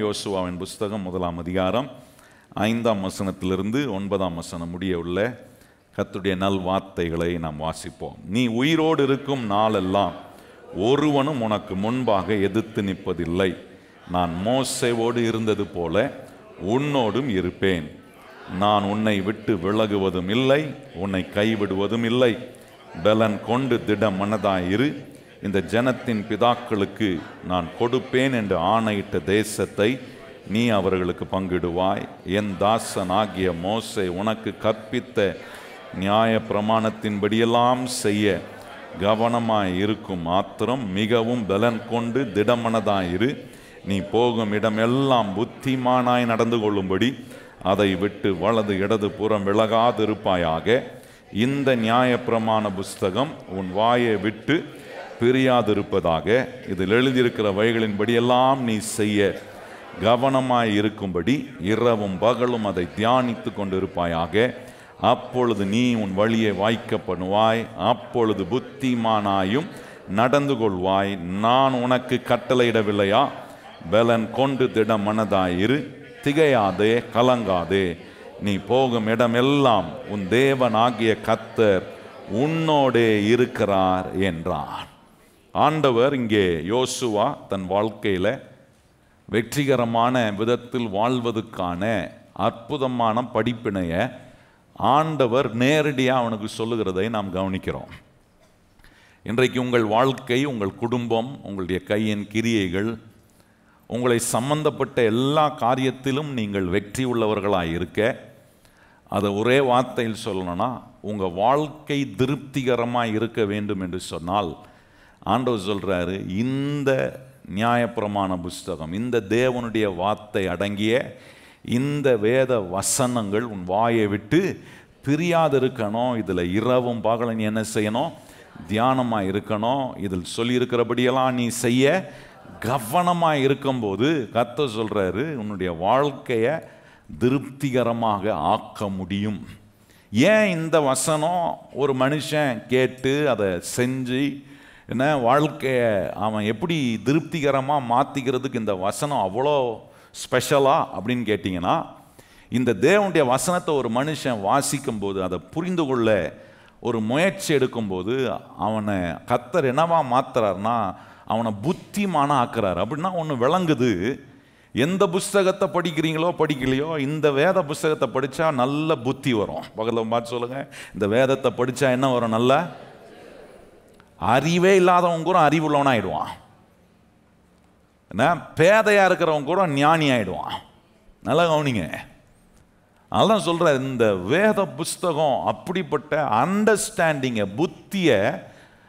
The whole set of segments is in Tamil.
யோசுவாவின் புஸ்தகம் 1ஆம் அதிகாரம் 5ஆம் வசனத்திலிருந்து 9ஆம் வசனம் முடிய உள்ள கர்த்தருடைய நல் வார்த்தைகளை நாம் வாசிப்போம். நீ உயிரோடு இருக்கும் நாளெல்லாம் ஒருவனும் உனக்கு முன்பாக எதிர்த்து நிற்பதில்லை. நான் மோசேவோடு இருந்தது போல உன்னோடும் இருப்பேன். நான் உன்னை விட்டு விலகுவதும் இல்லை, உன்னை கைவிடுவதும் இல்லை. பலன் கொண்டு திட மனதாயிரு. இந்த ஜனத்தின் பிதாக்களுக்கு நான் கொடுப்பேன் என்று ஆணையிட்ட தேசத்தை நீ அவர்களுக்கு பங்கிடுவாய். என் தாசன் ஆகிய மோசே உனக்கு கற்பித்த நியாய பிரமாணத்தின்படியெல்லாம் செய்ய கவனமாய் இருக்கும் மாத்திரம் மிகவும் பலன் கொண்டு திடமனதாயிரு. நீ போகும் இடமெல்லாம் புத்திமானாய் நடந்து கொள்ளும்படி அதை விட்டு வலது இடது புறம் விலகாதிருப்பாயாக. இந்த நியாய பிரமாண புஸ்தகம் உன் வாயை விட்டு பிரியாதிருப்பதாக. இதில் எழுதியிருக்கிற வழிகளின்படியெல்லாம் நீ செய்ய கவனமாய் இருக்கும்படி இரவும் பகலும் அதை தியானித்து கொண்டிருப்பாயாக. அப்பொழுது நீ உன் வழியை வாய்க்கப்படுவாய், அப்பொழுது புத்திமானாயும் நடந்து கொள்வாய். நான் உனக்கு கட்டளையிடவில்லையா? பலன் கொண்டு திட மனதாயிரு, திகையாதே, கலங்காதே. நீ போகும் இடமெல்லாம் உன் தேவனாகிய கர்த்தர் உன்னோடே இருக்கிறார் என்றார். ஆண்டவர் இங்கே யோசுவா தன் வாழ்க்கையில் வெற்றிகரமான விதத்தில் வாழ்வதற்கான அற்புதமான படிப்பினையை ஆண்டவர் நேரடியாக அவனுக்கு சொல்லுகிறதை நாம் கவனிக்கிறோம். இன்றைக்கு உங்கள் வாழ்க்கை, உங்கள் குடும்பம், உங்களுடைய கையின் கிரியைகள், உங்களை சம்பந்தப்பட்ட எல்லா காரியத்திலும் நீங்கள் வெற்றி உள்ளவர்களாக இருக்க, அதை ஒரே வார்த்தையில் சொல்லணும்னா உங்கள் வாழ்க்கை திருப்திகரமாக இருக்க வேண்டும் என்று சொன்னால் ஆண்டவர் சொல்கிறாரு, இந்த நியாயப்பிரமாண புஸ்தகம், இந்த தேவனுடைய வார்த்தை அடங்கிய இந்த வேத வசனங்கள் உன் வாயை விட்டு பிரியாது இருக்கணும். இதில் இரவும் பகலும் நீ என்ன செய்யணும்? தியானமாக இருக்கணும். இதில் சொல்லியிருக்கிறபடியெல்லாம் நீ செய்ய கவனமாக இருக்கும்போது கர்த்தர் சொல்கிறாரு, உன்னுடைய வாழ்க்கையை திருப்திகரமாக ஆக்க முடியும். ஏன் இந்த வசனம் ஒரு மனுஷன் கேட்டு அதை செஞ்சு என்ன வாழ்க்கையை அவன் எப்படி திருப்திகரமாக மாற்றிக்கிறதுக்கு இந்த வசனம் அவ்வளோ ஸ்பெஷலா அப்படின்னு கேட்டிங்கன்னா, இந்த தேவனுடைய வசனத்தை ஒரு மனுஷன் வாசிக்கும்போது, அதை புரிந்து கொள்ள ஒரு முயற்சி எடுக்கும்போது அவனை கர்த்தர் என்னவா மாத்துறாருன்னா அவனை புத்திமான ஆக்குறாரு. அப்படின்னா ஒன்று விளங்குது, எந்த புஸ்தகத்தை படிக்கிறீங்களோ படிக்கலையோ இந்த வேத புஸ்தகத்தை படித்தா நல்ல புத்தி வரும். பக்கத்தில் பார்த்து சொல்லுங்கள், இந்த வேதத்தை படித்தா என்ன வரும்? நல்ல அறிவே இல்லாதவங்க கூட அறிவுள்ளவன் ஆகிடுவான். என்ன பேதையாக இருக்கிறவங்க கூட ஞானி ஆகிடுவான். நல்லா கவனிங்க. அதெல்லாம் சொல்கிற இந்த வேத புஸ்தகம் அப்படிப்பட்ட அண்டர்ஸ்டாண்டிங்கை, புத்தியை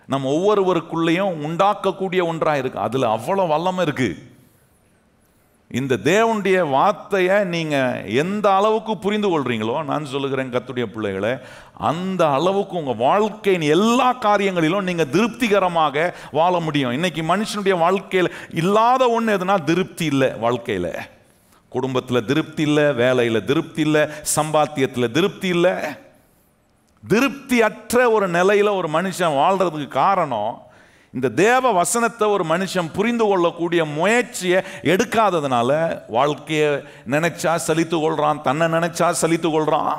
நம்ம ஒவ்வொருவருக்குள்ளேயும் உண்டாக்கக்கூடிய ஒன்றாக இருக்குது. அதில் அவ்வளோ வல்லமை இருக்குது. இந்த தேவனுடைய வார்த்தையை நீங்கள் எந்த அளவுக்கு புரிந்து கொள்கிறீங்களோ, நான் சொல்லுகிறேன் கர்த்தருடைய பிள்ளைகளை, அந்த அளவுக்கு உங்கள் வாழ்க்கையின் எல்லா காரியங்களிலும் நீங்கள் திருப்திகரமாக வாழ முடியும். இன்றைக்கி மனுஷனுடைய வாழ்க்கையில் இல்லாத ஒன்று எதுனா திருப்தி இல்லை. வாழ்க்கையில், குடும்பத்தில் திருப்தி இல்லை, வேலையில் திருப்தி இல்லை, சம்பாத்தியத்தில் திருப்தி இல்லை. திருப்தி அற்ற ஒரு நிலையில் ஒரு மனுஷன் வாழ்கிறதுக்கு காரணம் இந்த தேவ வசனத்தை ஒரு மனுஷன் புரிந்து கொள்ளக்கூடிய முயற்சியை எடுக்காததுனால வாழ்க்கையை நினைச்சா சலித்து கொள்றான், தன்னை நினைச்சா சலித்து கொள்றான்.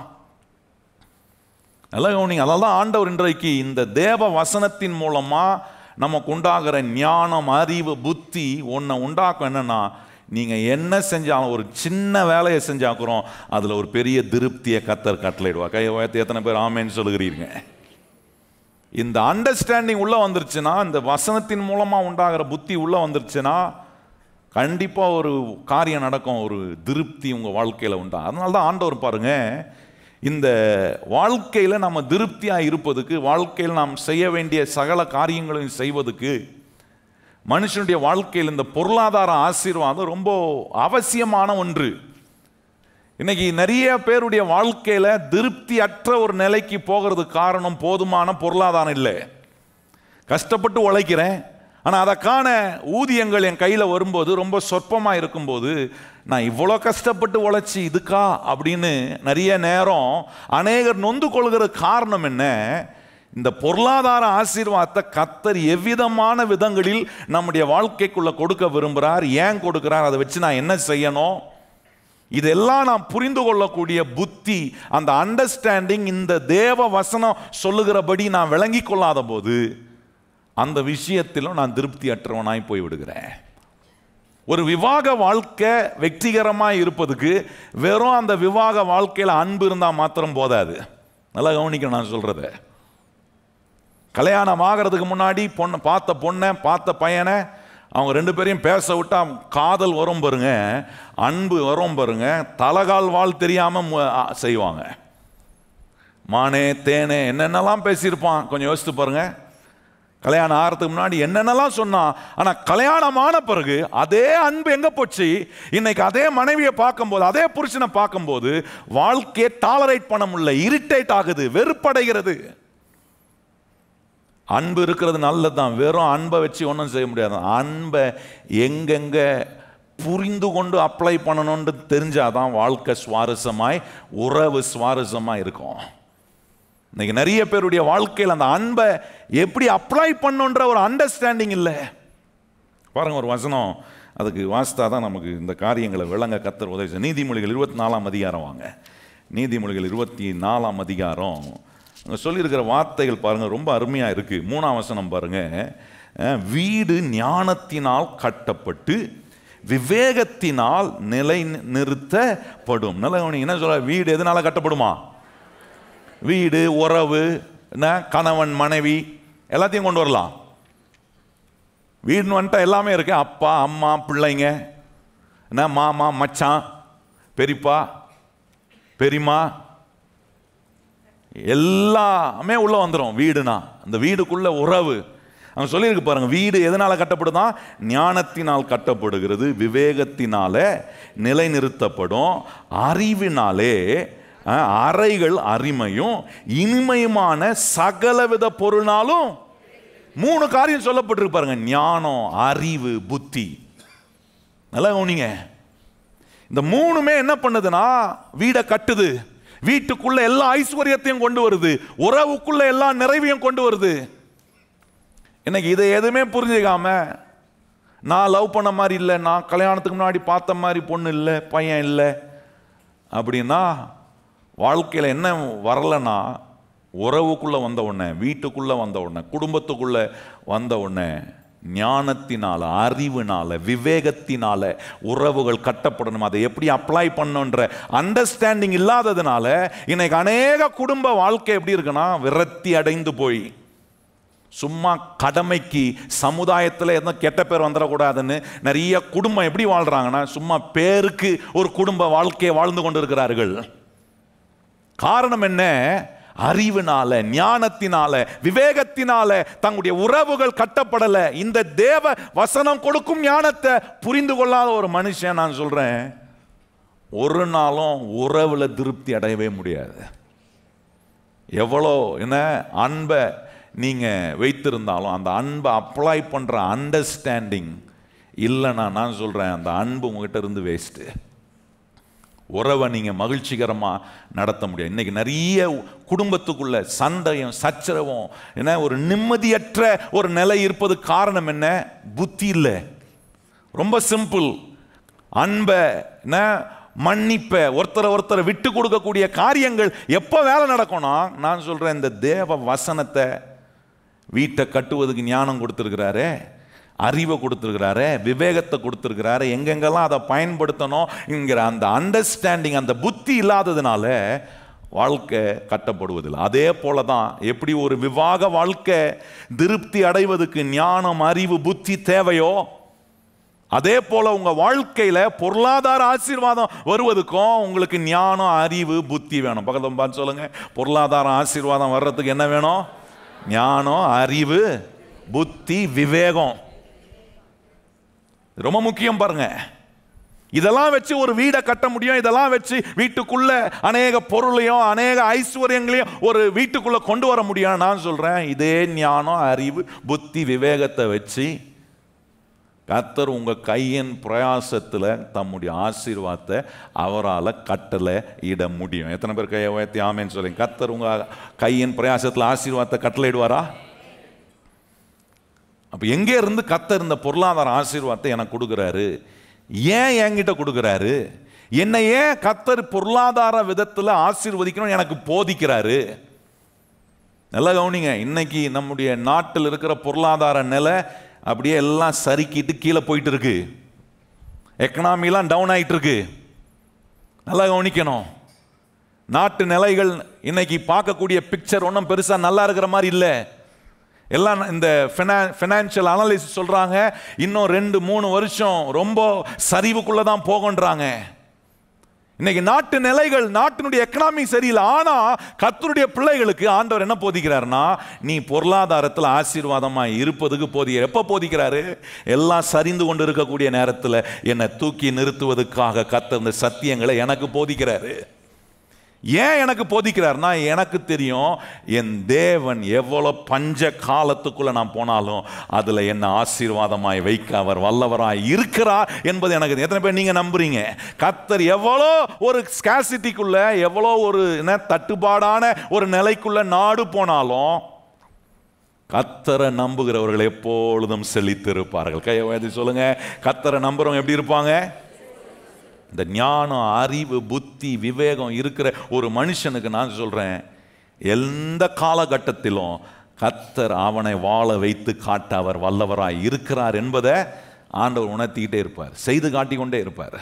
நல்லா கவனிங்க. அதெல்லாம் ஆண்டவர் இன்றைக்கு இந்த தேவ வசனத்தின் மூலமா நமக்கு உண்டாகிற ஞானம், அறிவு, புத்தி ஒன்றை உண்டாக்கும். என்னன்னா, நீங்க என்ன செஞ்சாலும், ஒரு சின்ன வேலையை செஞ்சாக்குறோம், அதுல ஒரு பெரிய திருப்தியை கர்த்தர் கட்டளையிடுவா. கையை உயர்த்தி எத்தனை பேர் ஆமேன்னு சொல்லுகிறீங்க? இந்த அண்டர்ஸ்டாண்டிங் உள்ளே வந்துருச்சுன்னா, இந்த வசனத்தின் மூலமாக உண்டாகிற புத்தி உள்ளே வந்துருச்சுன்னா கண்டிப்பாக ஒரு காரியம் நடக்கும், ஒரு திருப்தி உங்கள் வாழ்க்கையில் உண்டா. அதனால தான் ஆண்டவர் பாருங்க, இந்த வாழ்க்கையில் நம்ம திருப்தியாக இருப்பதுக்கு, வாழ்க்கையில் நாம் செய்ய வேண்டிய சகல காரியங்களையும் செய்வதுக்கு மனுஷனுடைய வாழ்க்கையில் இந்த பொருளாதார ஆசீர்வாதம் ரொம்ப அவசியமான ஒன்று. இன்னைக்கு நிறைய பேருடைய வாழ்க்கையில் திருப்தி அற்ற ஒரு நிலைக்கு போகிறது காரணம் போதுமான பொருளாதாரம் இல்லை. கஷ்டப்பட்டு உழைக்கிறேன், ஆனால் அதற்கான ஊதியங்கள் என் கையில் வரும்போது ரொம்ப சொற்பமாக இருக்கும்போது, நான் இவ்வளோ கஷ்டப்பட்டு உழைச்சி இதுக்கா அப்படின்னு நிறைய நேரம் அநேகர் நொந்து கொள்கிற காரணம் என்ன? இந்த பொருளாதார ஆசீர்வாதத்தை கர்த்தர் எவ்விதமான விதங்களில் நம்முடைய வாழ்க்கைக்குள்ள கொடுக்க விரும்புகிறார், ஏன் கொடுக்கிறார், அதை வச்சு நான் என்ன செய்யணும், இதெல்லாம் நாம் புரிந்து கொள்ளக்கூடிய புத்தி, அந்த அண்டர்ஸ்டாண்டிங் இந்த தேவ வசனம் சொல்லுகிறபடி நான் விளங்கி கொள்ளாத போது அந்த விஷயத்திலும் நான் திருப்தி அற்றவனாய் போய்விடுகிறேன். ஒரு விவாக வாழ்க்கை வெற்றிகரமாக இருப்பதுக்கு வெறும் அந்த விவாக வாழ்க்கையில் அன்பு இருந்தால் மாத்திரம் போதாது. நல்லா கவனிக்கணும் நான் சொல்கிறத. கல்யாணம் ஆகிறதுக்கு முன்னாடி பொண்ணை பார்த்த பையனை அவங்க ரெண்டு பேரையும் பேச விட்டா காதல் வரும் பாருங்க, அன்பு வரும் பாருங்க, தலகால் வாழ் தெரியாமல் செய்வாங்க. மானே தேனே என்னென்னலாம் பேசியிருப்பான் கொஞ்சம் யோசித்து பாருங்க. கல்யாணம் ஆகிறதுக்கு முன்னாடி என்னென்னலாம் சொன்னான். ஆனால் கல்யாணமான பிறகு அதே அன்பு எங்கே போச்சு? இன்னைக்கு அதே மனைவியை பார்க்கும்போது, அதே புருஷனை பார்க்கும்போது வாழ்க்கையை டாலரேட் பண்ண முடியல, இரிட்டேட் ஆகுது, வெறுப்படைகிறது. அன்பு இருக்கிறது நல்லதுதான், வெறும் அன்பை வச்சு ஒன்றும் செய்ய முடியாது. அன்பை எங்கெங்கே புரிந்து கொண்டு அப்ளை பண்ணணும்னு தெரிஞ்சாதான் வாழ்க்கை சுவாரஸ்யமாய், உறவு சுவாரஸ்யமாக இருக்கும். இன்னைக்கு நிறைய பேருடைய வாழ்க்கையில் அந்த அன்பை எப்படி அப்ளை பண்ணுன்ற ஒரு அண்டர்ஸ்டாண்டிங் இல்லை. பாருங்க, ஒரு வசனம் அதுக்கு வாசித்தா தான் நமக்கு இந்த காரியங்களை விளங்க கர்த்தர் உதவி. நீதிமொழிகள் 24ஆம் அதிகாரம் வாங்க. நீதிமொழிகள் 24ஆம் அதிகாரம் சொல்லியிருக்கிற வார்த்தைகள் பாருங்க, ரொம்ப அருமையாக இருக்கு. 3ஆம் வசனம் பாருங்க. வீடு ஞானத்தினால் கட்டப்பட்டு விவேகத்தினால் நிலை நிறுத்தப்படும். நல்ல என்ன சொல்ற, வீடு எதனால கட்டப்படுமா? வீடு, உறவு, கணவன் மனைவி எல்லாத்தையும் கொண்டு வரலாம். வீடுன்னு வந்துட்டா எல்லாமே இருக்கு. அப்பா அம்மா பிள்ளைங்க, மாமா மச்சான் பெரியப்பா பெரியம்மா எல்லாமே உள்ள வந்துடும். வீடுனா அந்த வீடுக்குள்ள உறவு. அவங்க சொல்லியிருக்கு பாருங்க, வீடு எதனால கட்டப்படுதான்? ஞானத்தினால் கட்டப்படுகிறது, விவேகத்தினால நிலைநிறுத்தப்படும், அறிவினாலே அறைகள் அருமையும் இனிமையுமான சகலவித பொருளாலும். 3 காரியம் சொல்லப்பட்டிருக்கு பாருங்க, ஞானம், அறிவு, புத்தி. நல்லா கவனிங்க. இந்த 3மே என்ன பண்ணுதுன்னா வீடை கட்டுது, வீட்டுக்குள்ள எல்லா ஐஸ்வர்யத்தையும் கொண்டு வருது, உறவுக்குள்ள எல்லா நிறைவையும் கொண்டு வருது. இன்னைக்கு இதை எதுவுமே புரிஞ்சுக்காம, நான் லவ் பண்ண மாதிரி இல்லை, நான் கல்யாணத்துக்கு முன்னாடி பார்த்த மாதிரி பொண்ணு இல்லை, பையன் இல்லை அப்படின்னா வாழ்க்கையில் என்ன வரலன்னா, உறவுக்குள்ளே வந்த உடனே, வீட்டுக்குள்ளே வந்த உடனே, குடும்பத்துக்குள்ளே வந்த உடனே ஞானத்தினால, அறிவினால, விவேகத்தினால உறவுகள் கட்டப்படணும். அதை எப்படி அப்ளை பண்ணுன்ற அண்டர்ஸ்டாண்டிங் இல்லாததுனால இன்னைக்கு அநேக குடும்ப வாழ்க்கை எப்படி இருக்குன்னா விரக்தி அடைந்து போய் சும்மா கடமைக்கு, சமுதாயத்தில் எதுவும் கெட்ட பேர் வந்துடக்கூடாதுன்னு நிறைய குடும்பம் எப்படி வாழ்கிறாங்கன்னா சும்மா பேருக்கு ஒரு குடும்ப வாழ்க்கையை வாழ்ந்து கொண்டு இருக்கிறார்கள். காரணம் என்ன? அறிவினால, ஞானத்தினால, விவேகத்தினால தங்களுடைய உறவுகள் கட்டப்படலை. இந்த தேவ வசனம் கொடுக்கும் ஞானத்தை புரிந்து கொள்ளாத ஒரு மனுஷன், நான் சொல்றேன், ஒரு நாளும் உறவுல திருப்தி அடையவே முடியாது. எவ்வளோ என்ன அன்பை நீங்க வைத்திருந்தாலும் அந்த அன்பை அப்ளை பண்ற அண்டர்ஸ்டாண்டிங் இல்லைன்னா நான் சொல்றேன், அந்த அன்பு உங்ககிட்ட இருந்து வேஸ்ட்டு. உறவை நீங்கள் மகிழ்ச்சிகரமாக நடத்த முடியாது. இன்றைக்கி நிறைய குடும்பத்துக்குள்ள சண்டையும் சச்சரவும், என்ன ஒரு நிம்மதியற்ற ஒரு நிலை இருப்பது காரணம் என்ன? புத்தி இல்லை. ரொம்ப சிம்பிள். அன்பை, என்ன மன்னிப்பை, ஒருத்தரை விட்டு கொடுக்கக்கூடிய காரியங்கள் எப்போ வேலை நடக்கும்னா, நான் சொல்கிறேன், இந்த தேவ வசனத்தை வீட்டை கட்டுவதுக்கு ஞானம் கொடுத்துருக்கிறாரே, அறிவை கொடுத்துருக்கிறாரு, விவேகத்தை கொடுத்துருக்கிறாரு, எங்கெங்கெல்லாம் அதை பயன்படுத்தணும் என்கிற அந்த அண்டர்ஸ்டாண்டிங், அந்த புத்தி இல்லாததுனால வாழ்க்கை கட்டப்படுவதில்லை. அதே போல தான் எப்படி ஒரு விவாக வாழ்க்கை திருப்தி அடைவதற்கு ஞானம், அறிவு, புத்தி தேவையோ, அதே போல உங்க வாழ்க்கையில பொருளாதார ஆசீர்வாதம் வருவதுக்கும் உங்களுக்கு ஞானம், அறிவு, புத்தி வேணும். பக்கத்துல பார்த்து சொல்லுங்க, பொருளாதார ஆசீர்வாதம் வர்றதுக்கு என்ன வேணும்? ஞானம், அறிவு, புத்தி, விவேகம். ரொம்ப முக்கியம் பாருங்க. இதெல்லாம் வச்சு ஒரு வீடை கட்ட முடியும். இதெல்லாம் வச்சு வீட்டுக்குள்ள அநேக பொருளையும் அநேக ஐஸ்வர்யங்களையும் ஒரு வீட்டுக்குள்ள கொண்டு வர முடியும். நான் சொல்றேன், இதே ஞானம், அறிவு, புத்தி, விவேகத்தை வச்சு கர்த்தர் உங்க கையின் பிரயாசத்துல தம்முடைய ஆசீர்வாதத்தை அவரால் கட்டளை இட முடியும். எத்தனை பேர் கையை உயர்த்தி ஆமென்னு சொல்லுங்க. கர்த்தர் உங்க கையின் பிரயாசத்துல ஆசீர்வாதத்தை கட்டளை இடுவாரா? அப்ப எங்கே இருந்து கர்த்தர் இந்த பொருளாதார ஆசீர்வாதத்தை எனக்கு கொடுக்குறாரு? ஏன் என்கிட்ட கொடுக்குறாரு? என்னை ஏன் கர்த்தர் பொருளாதார விதத்தில் ஆசீர்வதிக்கணும் எனக்கு போதிக்கிறாரு? நல்லா கவனிங்க. இன்னைக்கு நம்முடைய நாட்டில் இருக்கிற பொருளாதார நிலை அப்படியே எல்லாம் சறுக்கிட்டு கீழே போயிட்டு இருக்கு. எக்கனாமிலாம் டவுன் ஆகிட்டு இருக்கு. நல்லா கவனிக்கணும். நாட்டு நிலைகள் இன்னைக்கு பார்க்கக்கூடிய பிக்சர் ஒன்றும் பெருசாக நல்லா இருக்கிற மாதிரி இல்லை. எல்லாம் இந்த ஃபினான்ஷியல் அனலிஸ்ட் சொல்றாங்க இன்னும் 2-3 வருஷம் ரொம்ப சரிவுக்குள்ள தான் போகன்றாங்க. இன்னைக்கு நாட்டு நிலைகள், நாட்டினுடைய எக்கனாமி சரியில்லை. ஆனா கர்த்தருடைய பிள்ளைகளுக்கு ஆண்டவர் என்ன போதிக்கிறார்னா, நீ பொருளாதாரத்தில் ஆசீர்வாதமா இருப்பதுக்கு போதிக்கிறார். எப்ப போதிக்கிறாரு? எல்லாம் சரிந்து கொண்டு இருக்கக்கூடிய நேரத்தில் என்னை தூக்கி நிறுத்துவதற்காக கர்த்தர் இந்த சத்தியங்களை எனக்கு போதிக்கிறாரு. ஏன் எனக்கு போதிக்கிறார்னா, எனக்கு தெரியும் என் தேவன் எவ்வளோ பஞ்ச காலத்துக்குள்ள நான் போனாலும் அதில் என்ன ஆசீர்வாதமாய் வைக்க அவர் வல்லவராய் இருக்கிறார் என்பது எனக்கு. எத்தனை பேர் நீங்க நம்புறீங்க? கர்த்தர் எவ்வளோ ஒரு ஸ்காசிட்டிக்குள்ள, எவ்வளோ ஒரு தட்டுப்பாடான ஒரு நிலைக்குள்ள நாடு போனாலும் கர்த்தரை நம்புகிறவர்கள் எப்பொழுதும் செழித்திருப்பார்கள். கையை உயர்த்தி சொல்லுங்க. கர்த்தரை நம்புறவங்க எப்படி இருப்பாங்க? இந்த ஞானம், அறிவு, புத்தி, விவேகம் இருக்கிற ஒரு மனுஷனுக்கு நான் சொல்றேன், எந்த காலகட்டத்திலும் கர்த்தர் அவனை வாழ வைத்து காட்ட அவர் வல்லவராய் இருக்கிறார் என்பதை ஆண்டவர் உணர்த்திக்கிட்டே இருப்பார், செய்து காட்டிக்கொண்டே இருப்பார்.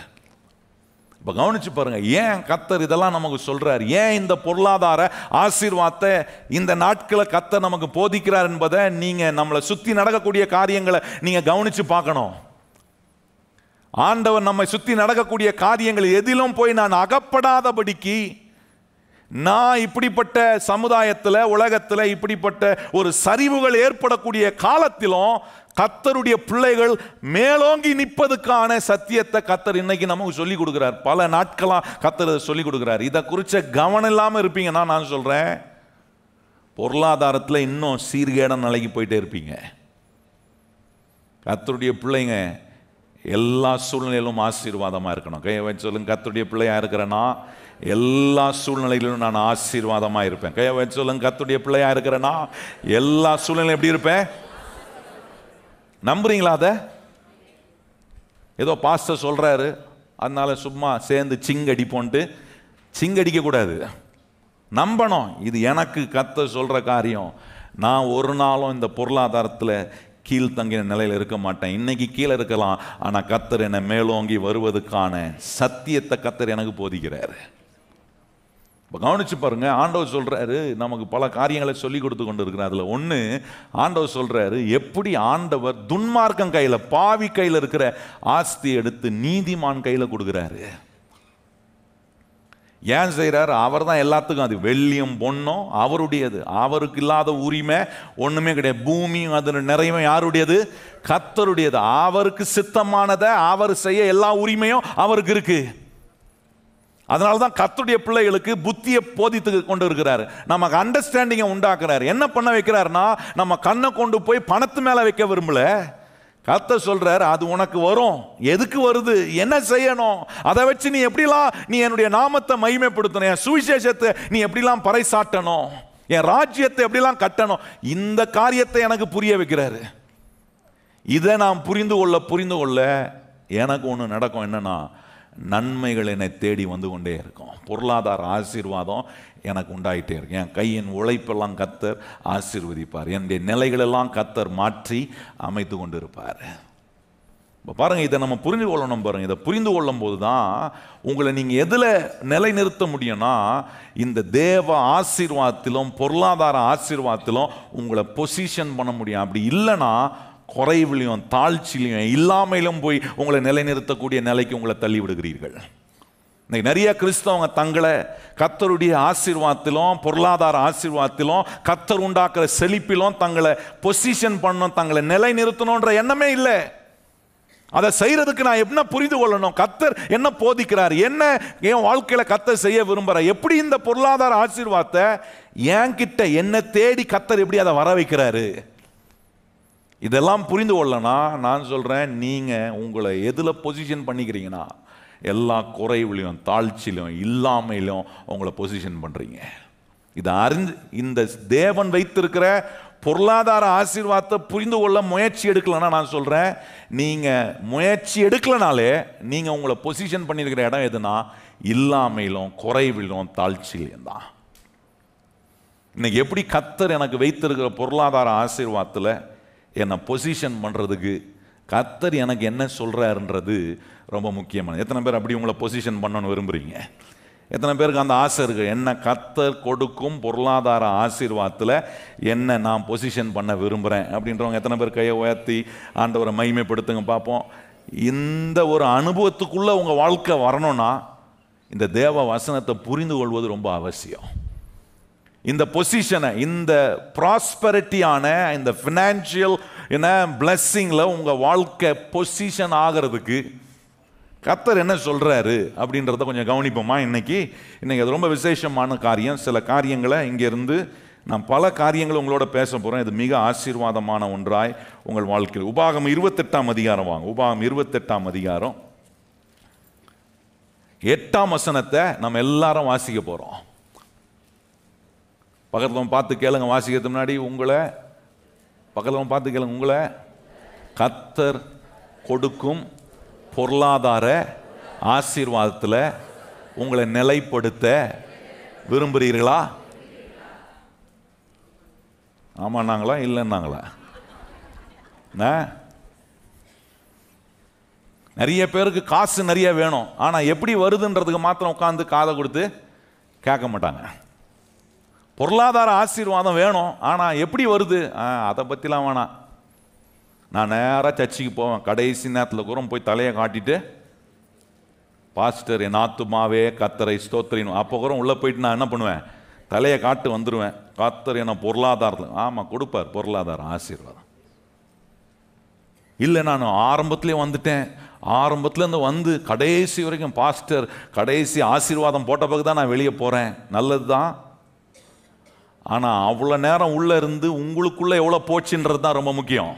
இப்போ கவனிச்சு பாருங்க, ஏன் கர்த்தர் இதெல்லாம் நமக்கு சொல்றார்? ஏன் இந்த பொருளாதார ஆசீர்வாதத்தை இந்த நாட்களை கர்த்தர் நமக்கு போதிக்கிறார் என்பதை நீங்க நம்மளை சுத்தி நடக்கக்கூடிய காரியங்களை நீங்க கவனிச்சு பார்க்கணும். ஆண்டவர் நம்மை சுத்தி நடக்கக்கூடிய காரியங்கள் எதிலும் போய் நான் அகப்படாதபடிக்கு, நான் இப்படிப்பட்ட சமுதாயத்தில், உலகத்தில் இப்படிப்பட்ட ஒரு சரிவுகள் ஏற்படக்கூடிய காலத்திலும் கர்த்தருடைய பிள்ளைகள் மேலோங்கி நிற்பதுக்கான சத்தியத்தை கர்த்தர் இன்னைக்கு நமக்கு சொல்லி கொடுக்கிறார். பல நாட்களா கர்த்தர் சொல்லி கொடுக்கிறார். இதை குறித்த கவனம் இல்லாமல் இருப்பீங்கன்னா நான் சொல்றேன், பொருளாதாரத்தில் இன்னும் சீர்கேட நிலைக்கு போயிட்டே இருப்பீங்க. கர்த்தருடைய பிள்ளைங்க எல்லா சூழ்நிலையிலும் ஆசீர்வாதமாக இருக்கணும். கையை வச்சு சொல்லுங்க. கர்த்தருடைய பிள்ளையா இருக்கிறேன்னா எல்லா சூழ்நிலையிலும் நான் ஆசீர்வாதமாக இருப்பேன். கையை வச்சு சொல்லுங்க. கர்த்தருடைய பிள்ளையா இருக்கிறேன்னா எல்லா சூழ்நிலையும் எப்படி இருப்பேன்? நம்புறீங்களா? அதை ஏதோ பாஸ்டர் சொல்றாரு அதனால சும்மா சேர்ந்து சிங்கடிப்போன்ட்டு சிங்கடிக்க கூடாது. நம்பணும், இது எனக்கு கர்த்தர் சொல்ற காரியம். நான் ஒரு நாளும் இந்த பொருளாதாரத்தில் கீழ்த்தங்கின நிலையில் இருக்க மாட்டேன். இன்னைக்கு கீழே இருக்கலாம், ஆனால் கர்த்தர் என்னை மேலோங்கி வருவதற்கான சத்தியத்தை கர்த்தர் எனக்கு போதிக்கிறார். இப்போ கவனிச்சு பாருங்க, ஆண்டவர் சொல்றாரு நமக்கு பல காரியங்களை சொல்லி கொடுத்து கொண்டு இருக்கிறார். அதில் ஒன்று ஆண்டவர் சொல்றாரு, எப்படி ஆண்டவர் துன்மார்க்கன் கையில், பாவி கையில் இருக்கிற ஆஸ்தி எடுத்து நீதிமான் கையில் கொடுக்குறாரு. ஏன் செய்கிறார்? அவர் தான் எல்லாத்துக்கும், அது வெள்ளியும் பொண்ணும் அவருடையது. அவருக்கு இல்லாத உரிமை ஒன்றுமே கிடையாது. பூமியும் அதன் நிறைவும் யாருடையது? கர்த்தருடையது. அவருக்கு சித்தமானதை அவர் செய்ய எல்லா உரிமையும் அவருக்கு இருக்கு. அதனால தான் கர்த்தருடைய பிள்ளைகளுக்கு புத்தியை போதித்து கொண்டு இருக்கிறார், நமக்கு அண்டர்ஸ்டாண்டிங்கை உண்டாக்குறாரு. என்ன பண்ண வைக்கிறாருன்னா, நம்ம கண்ணை கொண்டு போய் பணத்து மேலே வைக்க விரும்பல. கர்த்தர் சொல்றார், அது உனக்கு வரும். எதுக்கு வருது? என்ன செய்யணும்? அதை வச்சு நீ எப்படிலாம் நீ என்னுடைய நாமத்தை மகிமைப்படுத்தணும், என் சுவிசேஷத்தை நீ எப்படிலாம் பறைசாட்டணும், என் ராஜ்யத்தை எப்படிலாம் கட்டணும், இந்த காரியத்தை எனக்கு புரிய வைக்கிறாரு. இதை நான் புரிந்து கொள்ள எனக்கு ஒன்று நடக்கும். என்னன்னா, நன்மைகள் என்னை தேடி வந்து கொண்டே இருக்கும். பொருளாதார ஆசீர்வாதம் எனக்கு உண்டாயிட்டே இருக்கு. என் கையின் உழைப்பெல்லாம் கர்த்தர் ஆசீர்வதிப்பார். என்னுடைய நிலைகளெல்லாம் கர்த்தர் மாற்றி அமைத்து கொண்டு இருப்பார். இப்போ பாருங்க, இதை நம்ம புரிந்து கொள்ளணும். பாருங்க, இதை புரிந்து கொள்ளும் போது தான் உங்களை நீங்கள் எதில் நிலைநிறுத்த முடியும்னா, இந்த தேவ ஆசீர்வாதத்திலும் பொருளாதார ஆசீர்வாதத்திலும் உங்களை பொசிஷன் பண்ண முடியும். அப்படி இல்லைன்னா குறைவிலையும் தாழ்ச்சியிலையும் இல்லாமையிலும் போய் உங்களை நிலைநிறுத்தக்கூடிய நிலைக்கு உங்களை தள்ளி விடுகிறீர்கள். இன்னைக்கு நிறைய கிறிஸ்தவங்க தங்களை கர்த்தருடைய ஆசீர்வாதத்திலும் பொருளாதார ஆசீர்வாதத்திலும் கர்த்தர் உண்டாக்குற செழிப்பிலும் தங்களை பொசிஷன் பண்ணணும், தங்களை நிலை நிறுத்தணுன்ற எண்ணமே இல்லை. அதை செய்யறதுக்கு நான் என்ன புரிந்து கொள்ளணும்? கர்த்தர் என்ன போதிக்கிறார், என்ன என் வாழ்க்கையில கர்த்தர் செய்ய விரும்புறார், எப்படி இந்த பொருளாதார ஆசீர்வாதத்தை என்கிட்ட என்ன தேடி கர்த்தர் எப்படி அதை வர வைக்கிறாரு, இதெல்லாம் புரிந்து கொள்ளனா நான் சொல்கிறேன், நீங்கள் உங்களை எதில் பொசிஷன் பண்ணிக்கிறீங்கன்னா எல்லா குறைவுலையும் தாழ்ச்சியிலும் இல்லாமையிலும் உங்களை பொசிஷன் பண்ணுறீங்க. இதை அறிஞ்சு இந்த தேவன் வைத்திருக்கிற பொருளாதார ஆசீர்வாதத்தை புரிந்து கொள்ள முயற்சி எடுக்கலன்னா நான் சொல்கிறேன், நீங்கள் முயற்சி எடுக்கலனாலே நீங்கள் உங்களை பொசிஷன் பண்ணியிருக்கிற இடம் எதுனா இல்லாமையிலும் குறைவிலும் தாழ்ச்சியிலும் தான். இன்னைக்கு எப்படி கர்த்தர் எனக்கு வைத்திருக்கிற பொருளாதார ஆசீர்வாதத்தில் என்னை பொசிஷன் பண்ணுறதுக்கு கர்த்தர் எனக்கு என்ன சொல்கிறாருன்றது ரொம்ப முக்கியமானது. எத்தனை பேர் அப்படி உங்களை பொசிஷன் பண்ணணும்னு விரும்புகிறீங்க? எத்தனை பேருக்கு அந்த ஆசை இருக்குது? என்ன கர்த்தர் கொடுக்கும் பொருளாதார ஆசீர்வாதத்தில் என்ன நான் பொசிஷன் பண்ண விரும்புகிறேன் அப்படின்றவங்க எத்தனை பேர் கையை உயர்த்தி ஆண்டவரை மகிமைப்படுத்துங்க பார்ப்போம். இந்த ஒரு அனுபவத்துக்குள்ளே உங்கள் வாழ்க்கை வரணும்னா இந்த தேவ வசனத்தை புரிந்து கொள்வது ரொம்ப அவசியம். இந்த பொசிஷனை, இந்த ப்ராஸ்பரிட்டியான இந்த ஃபினான்ஷியல் பிளெஸ்ஸிங்கில் உங்கள் வாழ்க்கை பொசிஷன் ஆகிறதுக்கு கர்த்தர் என்ன சொல்கிறாரு அப்படின்றத கொஞ்சம் கவனிப்போமா. இன்னைக்கு அது ரொம்ப விசேஷமான காரியம். சில காரியங்களை இங்கேருந்து நான் பல காரியங்களை உங்களோட பேச போகிறேன். இது மிக ஆசீர்வாதமான ஒன்றாய் உங்கள் வாழ்க்கையில். உபாகமம் 28ஆம் அதிகாரம் வாங்க. உபாகமம் 28ஆம் அதிகாரம் 8ஆம் வசனத்தை நம்ம எல்லாரும் வாசிக்க போகிறோம். பக்கத்தில் பார்த்து கேளுங்க. வாசிக்கிறதுக்கு முன்னாடி உங்களை பக்கத்தில் பார்த்து கேளுங்க. உங்களை கர்த்தர் கொடுக்கும் பொருளாதார ஆசீர்வாதத்தில் உங்களை நிலைப்படுத்த விரும்புகிறீர்களா? ஆமான்னாங்களா இல்லைன்னாங்களா? நிறைய பேருக்கு காசு நிறைய வேணும், ஆனால் எப்படி வருதுன்றதுக்கு மாத்திரம் உட்காந்து காதை கொடுத்து கேட்க மாட்டாங்க. பொருளாதார ஆசீர்வாதம் வேணும், ஆனால் எப்படி வருது அதை பற்றிலாம் வேணாம். நான் நேராக சர்ச்சுக்கு போவேன். கடைசி நேரத்தில் கூட போய் தலையை காட்டிட்டு, பாஸ்டர் என் ஆத்துமாவே கர்த்தரை ஸ்தோத்திரினும். அப்போ கூட உள்ளே போயிட்டு நான் என்ன பண்ணுவேன்? தலையை காட்டு வந்துடுவேன். கர்த்தர் என்ன பொருளாதாரத்தில் ஆமாம் கொடுப்பார் பொருளாதார ஆசீர்வாதம். இல்லை நான் ஆரம்பத்துலேயே வந்துட்டேன், ஆரம்பத்துலேருந்து வந்து கடைசி வரைக்கும் பாஸ்டர் கடைசி ஆசீர்வாதம் போட்ட பிறகு தான் நான் வெளியே போகிறேன். நல்லது தான், ஆனால் அவ்வளோ நேரம் உள்ளே இருந்து உங்களுக்குள்ளே எவ்வளோ போச்சுன்றது தான் ரொம்ப முக்கியம்.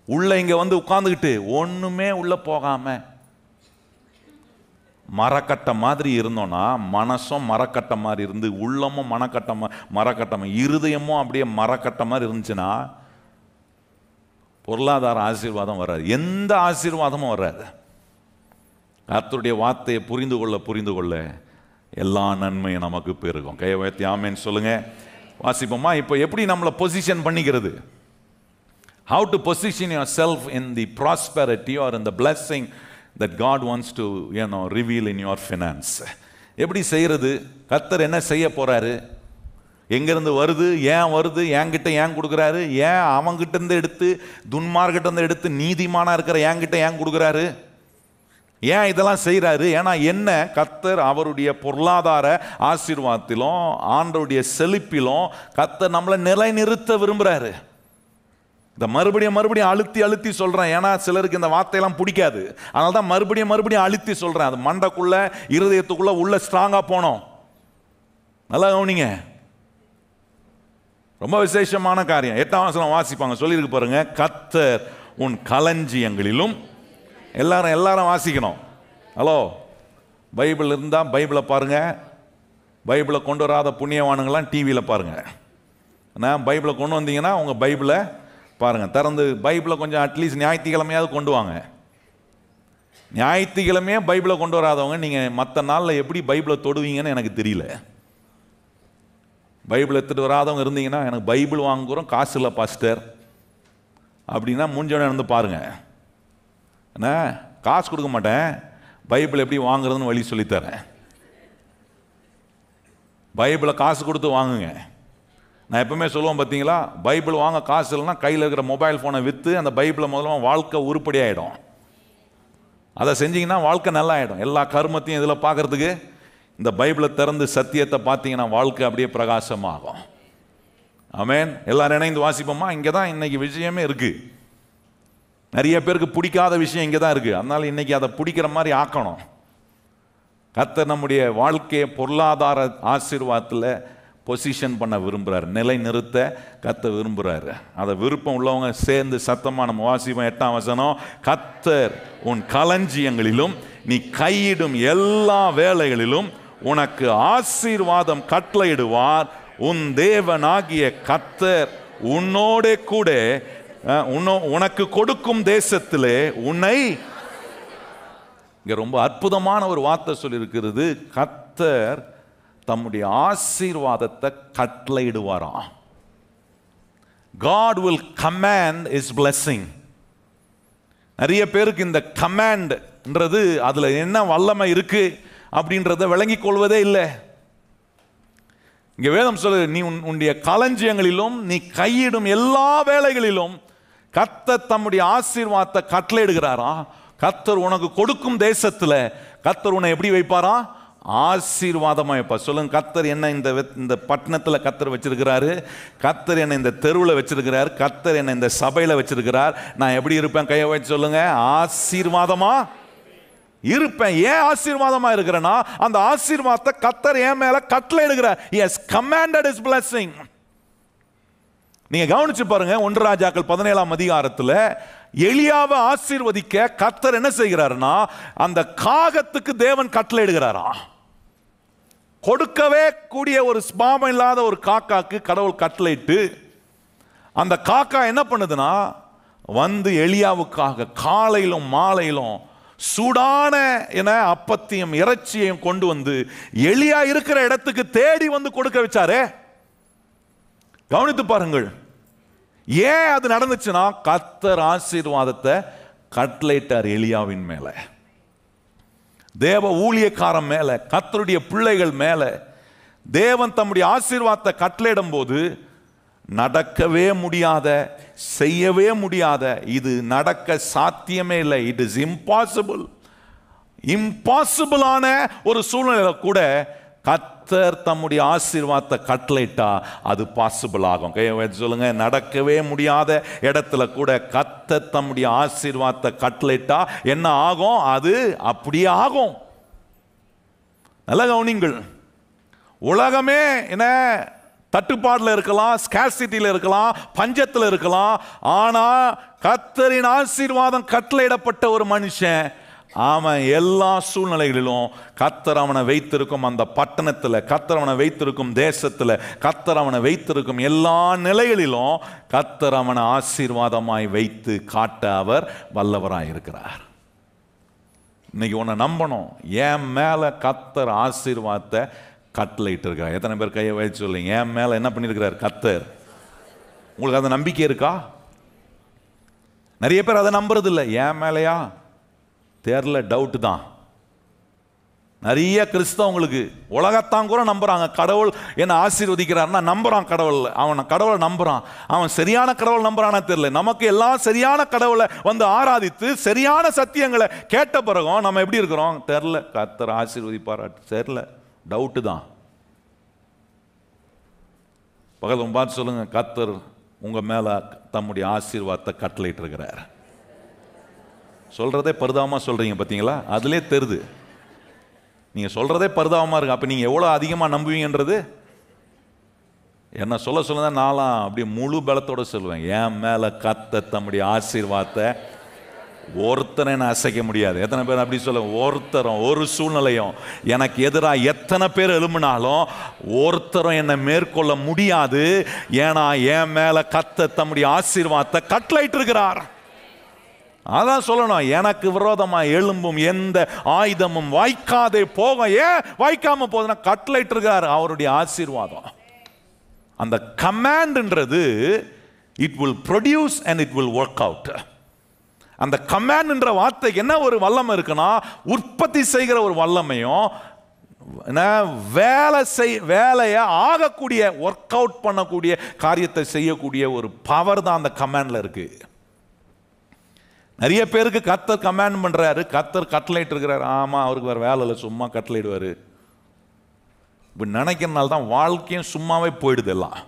உள்ளே இங்கே வந்து உட்காந்துக்கிட்டு ஒன்றுமே உள்ளே போகாமல் மரக்கட்டை மாதிரி இருந்தோன்னா, மனசும் மரக்கட்டை மாதிரி இருந்து உள்ளமும் மரக்கட்டை இருதயமும் அப்படியே மரக்கட்டை மாதிரி இருந்துச்சுன்னா பொருளாதார ஆசீர்வாதம் வராது, எந்த ஆசீர்வாதமும் வராது. கர்த்தருடைய வார்த்தையை புரிந்து கொள்ள எல்லா நன்மையும் நமக்கு பெருகும். கையை உயர்த்தி ஆமென் சொல்லுங்க. வாசிப்போமா. இப்போ எப்படி நம்மளை பொசிஷன் பண்ணிக்கிறது? How to position yourself in the prosperity or in the blessing that God wants to reveal in your finance. எப்படி செய்கிறது? கர்த்தர் என்ன செய்ய போறாரு? எங்கிருந்து வருது? ஏன் வருது? என்கிட்ட ஏன் கொடுக்குறாரு? ஏன் அவங்கிட்ட இருந்து எடுத்து துன்மார்கிட்ட இருந்து எடுத்து நீதிமானா இருக்கிற என்கிட்ட ஏன் கொடுக்குறாரு? ஏன் இதெல்லாம் செய்கிறாரு? ஏன்னா என்ன, கர்த்தர் அவருடைய பொருளாதார ஆசீர்வாதத்திலும் ஆண்டவருடைய செழிப்பிலும் கர்த்தர் நம்மளை நிலைநிறுத்த விரும்புகிறாரு. இந்த மறுபடியும் அழுத்தி சொல்கிறேன். ஏன்னா சிலருக்கு இந்த வார்த்தையெல்லாம் பிடிக்காது. அதனால தான் மறுபடியும் அழுத்தி சொல்கிறேன். அது மண்டைக்குள்ள இருதயத்துக்குள்ள உள்ள ஸ்ட்ராங்காக போனோம். நல்லா கவனிங்க. ரொம்ப விசேஷமான காரியம். 8ஆம் வசனம் வாசிப்பாங்க. சொல்லியிருக்கு பாருங்க. கர்த்தர் உன் களஞ்சியங்களிலும். எல்லாரும் வாசிக்கணும். ஹலோ, பைபிள் இருந்தால் பைபிளை பாருங்க. பைபிளை கொண்டு வராத புண்ணியவானுங்களாம் டிவியில் பாருங்க. நான் பைபிளை கொண்டு வந்தீங்கன்னா உங்கள் பைபிளை பாருங்கள். திறந்து பைபிளை கொஞ்சம் அட்லீஸ்ட் ஞாயிற்றுக்கிழமையாவது கொண்டு வாங்க. ஞாயிற்றுக்கிழமையே பைபிளை கொண்டு வராதவங்க நீங்கள் மற்ற நாளில் எப்படி பைபிளை தொடுவீங்கன்னு எனக்கு தெரியல. பைபிள் எடுத்துகிட்டு வராதவங்க இருந்தீங்கன்னா, எனக்கு பைபிள் வாங்குகிறோம் காசு இல்லை பாஸ்டர் அப்படின்னா மூஞ்சோட இருந்து பாருங்கள். என்ன, காசு கொடுக்க மாட்டேன், பைபிள் எப்படி வாங்குறதுன்னு வழி சொல்லித்தரேன். பைபிளை காசு கொடுத்து வாங்குங்க. நான் எப்பவுமே சொல்லுவேன் பார்த்தீங்களா, பைபிள் வாங்க காசு இல்லைன்னா கையில் இருக்கிற மொபைல் ஃபோனை விற்று அந்த பைபிளை முதல்ல வாழ்க்கை உருப்படி ஆகிடும். அதை செஞ்சிங்கன்னா வாழ்க்கை நல்லா ஆகிடும். எல்லா கருமத்தையும் இதில் பார்க்குறதுக்கு இந்த பைபிளை திறந்து சத்தியத்தை பார்த்தீங்கன்னா வாழ்க்கை அப்படியே பிரகாசமாகும். ஆமென். எல்லாரும் இணைந்து வாசிப்போமா. இங்கே தான் இன்னைக்கு விஷயமே இருக்குது. நிறைய பேருக்கு பிடிக்காத விஷயம் இங்கே தான் இருக்குது. அதனால் இன்றைக்கி அதை பிடிக்கிற மாதிரி ஆக்கணும். கர்த்தர் நம்முடைய வாழ்க்கையை பொருளாதார ஆசீர்வாதத்தில் பொசிஷன் பண்ண விரும்புகிறார், நிலை நிறுத்த கத்த விரும்புகிறாரு. அதை விருப்பம் உள்ளவங்க சேர்ந்து சத்தமாக நம்ம வாசிப்போம். 8ஆம் வசனம், கர்த்தர் உன் களஞ்சியங்களிலும் நீ கையிடும் எல்லா வேலைகளிலும் உனக்கு ஆசீர்வாதம் கட்டளையிடுவார். உன் தேவனாகிய கர்த்தர் உன்னோட கூட உனக்கு கொடுக்கும் தேசத்திலே உன்னை. இங்க ரொம்ப அற்புதமான ஒரு வார்த்தை சொல்லியிருக்கிறது. கர்த்தர் தம்முடைய ஆசீர்வாதத்தை கட்டளையிடுவாராம். God will command his blessing. நிறைய பேருக்கு இந்த கமாண்ட்ன்றது அதுல என்ன வல்லமை இருக்கு அப்படின்றத விளங்கிக் கொள்வதே இல்லை. இங்க வேதம் சொல்லுது, நீ உன்னுடைய களஞ்சியங்களிலும் நீ கையிடும் எல்லா வேலைகளிலும் கர்த்தர் தம்முடைய ஆசீர்வாதத்தை கட்டளையிடுகிறாரா. கர்த்தர் உனக்கு கொடுக்கும் தேசத்துல கர்த்தர் உன்னை எப்படி வைப்பாரா? ஆசீர்வாதமா வைப்பார். சொல்லுங்க, கர்த்தர் என்ன இந்த பட்டணத்துல கர்த்தர் வச்சிருக்கிறாரு, கர்த்தர் என்ன இந்த தெருவில் வச்சிருக்கிறார், கர்த்தர் என்ன இந்த சபையில வச்சிருக்கிறார். நான் எப்படி இருப்பேன்? கையை வச்சு சொல்லுங்க, ஆசீர்வாதமா இருப்பேன். ஏன் ஆசீர்வாதமா இருக்கிறேன்னா அந்த ஆசீர்வாதத்தை கர்த்தர் என் மேல கட்டளையிடுகிறார். He has commanded his blessing. நீங்க கவனிச்சு பாருங்க, 1 ராஜாக்கள் 17ஆம் அதிகாரத்துல எலியாவை ஆசீர்வதிக்க கர்த்தர் என்ன செய்கிறாருன்னா அந்த காகத்துக்கு தேவன் கட்டளையிடுகிறாரா. கொடுக்கவே கூடிய ஒரு ஸ்பாவம் இல்லாத ஒரு காக்காக்கு கடவுள் கட்டளையிட்டு அந்த காக்கா என்ன பண்ணுதுன்னா வந்து எலியாவுக்காக காலையிலும் மாலையிலும் சூடான என அப்பத்தையும் இறைச்சியையும் கொண்டு வந்து எலியா இருக்கிற இடத்துக்கு தேடி வந்து கொடுக்க வச்சாரே. கவனித்து பாருங்கள், ஏன் அது நடந்துச்சுன்னா கர்த்தர் ஆசீர்வாதத்தை கட்டளையிட்டார் எலியாவின் மேல, தேவ ஊழியக்காரன் மேல, கர்த்தருடைய பிள்ளைகள் மேல. தேவன் தம்முடைய ஆசீர்வாதத்தை கட்டளையிடும் போது நடக்கவே முடியாத, செய்யவே முடியாத, இது நடக்க சாத்தியமே இல்லை, இட் இஸ் இம்பாசிபிள், இம்பாசிபிளான ஒரு சூழ்நிலையில கூட கர்த்தர் தம்முடைய ஆசீர்வாதத்தை கட்டளையிட்டா அது பாசிபிள் ஆகும். சொல்லுங்க, நடக்கவே முடியாத இடத்துல கூட கர்த்தர் தம்முடைய ஆசீர்வாதத்தை கட்டளையிட்டா என்ன ஆகும்? அது அப்படியே ஆகும். நல்ல கவனிங்கள், உலகமே என்ன தட்டுப்பாடுல இருக்கலாம், ஸ்கார்சிட்டியில இருக்கலாம், பஞ்சத்தில் இருக்கலாம். ஆனா கர்த்தரின் ஆசீர்வாதம் கட்டளையிடப்பட்ட ஒரு மனுஷன் அவன் எல்லா சூழ்நிலைகளிலும் கர்த்தர் அவனை வைத்திருக்கும் அந்த பட்டணத்தில், கர்த்தர் அவனை வைத்திருக்கும் தேசத்தில், கர்த்தர் அவனை வைத்திருக்கும் எல்லா நிலைகளிலும் கர்த்தர் அவனை ஆசீர்வாதமாய் வைத்து காட்ட அவர் வல்லவராய் இருக்கிறார். இன்னைக்கு உன்னை நம்பணும், என் மேல கர்த்தர் ஆசீர்வாதத்தை கட்டளையிட்டு இருக்கிறார். எத்தனை பேர் கையை வச்சு சொல்லுங்க, என் மேல என்ன பண்ணியிருக்கிறார் கர்த்தர்? உங்களுக்கு அந்த நம்பிக்கை இருக்கா? நிறைய பேர் அதை நம்புறது இல்லை. என் மேலையா தெரியல, டவுட் தான். நிறைய கிறிஸ்தவங்களுக்கு உலகத்தான் கூட நம்புறாங்க, கடவுள் என்ன ஆசீர்வதிக்கிறார்னா நம்புறான் கடவுள், அவன் கடவுளை நம்புறான். அவன் சரியான கடவுள் நம்புறானா தெரியல. நமக்கு எல்லாம் சரியான கடவுளை வந்து ஆராதித்து சரியான சத்தியங்களை கேட்ட பிறகும் நம்ம எப்படி இருக்கிறோம் தெரியல, கர்த்தர் ஆசீர்வதிப்பாரா தெரியல, டவுட்டு தான். பக்கத்துல பார்த்து சொல்லுங்க, கர்த்தர் உங்க மேல தம்முடைய ஆசீர்வாதத்தை கட்டளையிட்டு இருக்கிறார். சொல்றதே பரிதாபமா சொல்றீங்க பார்த்தீங்களா? அதுலேயே தெரியுது நீங்க சொல்றதே பரிதாபமா இருக்கு. அப்ப நீங்க எவ்வளவு அதிகமா நம்புவீங்கன்றது என்ன சொல்ல தான் நான்லாம் அப்படியே முழு பலத்தோட சொல்லுவேன், என் மேல கர்த்தர் தம்முடைய ஆசீர்வாதத்தை ஒருத்தரை நான் அசைக்க முடியாது. எத்தனை பேர் அப்படி சொல்ல? ஒருத்தரும் ஒரு சூழ்நிலையும் எனக்கு எதிராக எத்தனை பேர் எழும்பினாலும் ஒருத்தரும் என்னை மேற்கொள்ள முடியாது. ஏன்னா என் மேல கர்த்தர் தம்முடைய ஆசீர்வாதத்தை கட்டளையிட்டு இருக்கிறார். அதான் சொல்லணும், எனக்கு விரோதமா எழும்பும் எந்த ஆயுதமும் வாய்க்காதே போக. ஏன் வாய்க்காம போகுதுன்னா கட்டளையிட்டு இருக்கிறார் அவருடைய ஆசீர்வாதம். அந்த கமாண்ட்ன்றது it will produce and it will work out. அந்த கமாண்ட்ன்ற வார்த்தைக்கு என்ன ஒரு வல்லமை இருக்குன்னா, உற்பத்தி செய்கிற ஒரு வல்லமையும் வேலையை ஆகக்கூடிய ஒர்க் அவுட் பண்ணக்கூடிய காரியத்தை செய்யக்கூடிய ஒரு பவர் தான் அந்த கமாண்ட்ல இருக்கு. நிறைய பேருக்கு கர்த்தர் கமாண்ட் பண்றாரு, கர்த்தர் கட்டளையிட்டு இருக்கிறாரு. ஆமா, அவருக்கு வேற வேலை இல்லை, சும்மா கட்டளையிடுவாரு. இப்படி நினைக்கிறனால தான் வாழ்க்கையும் சும்மாவே போயிடுது. எல்லாம்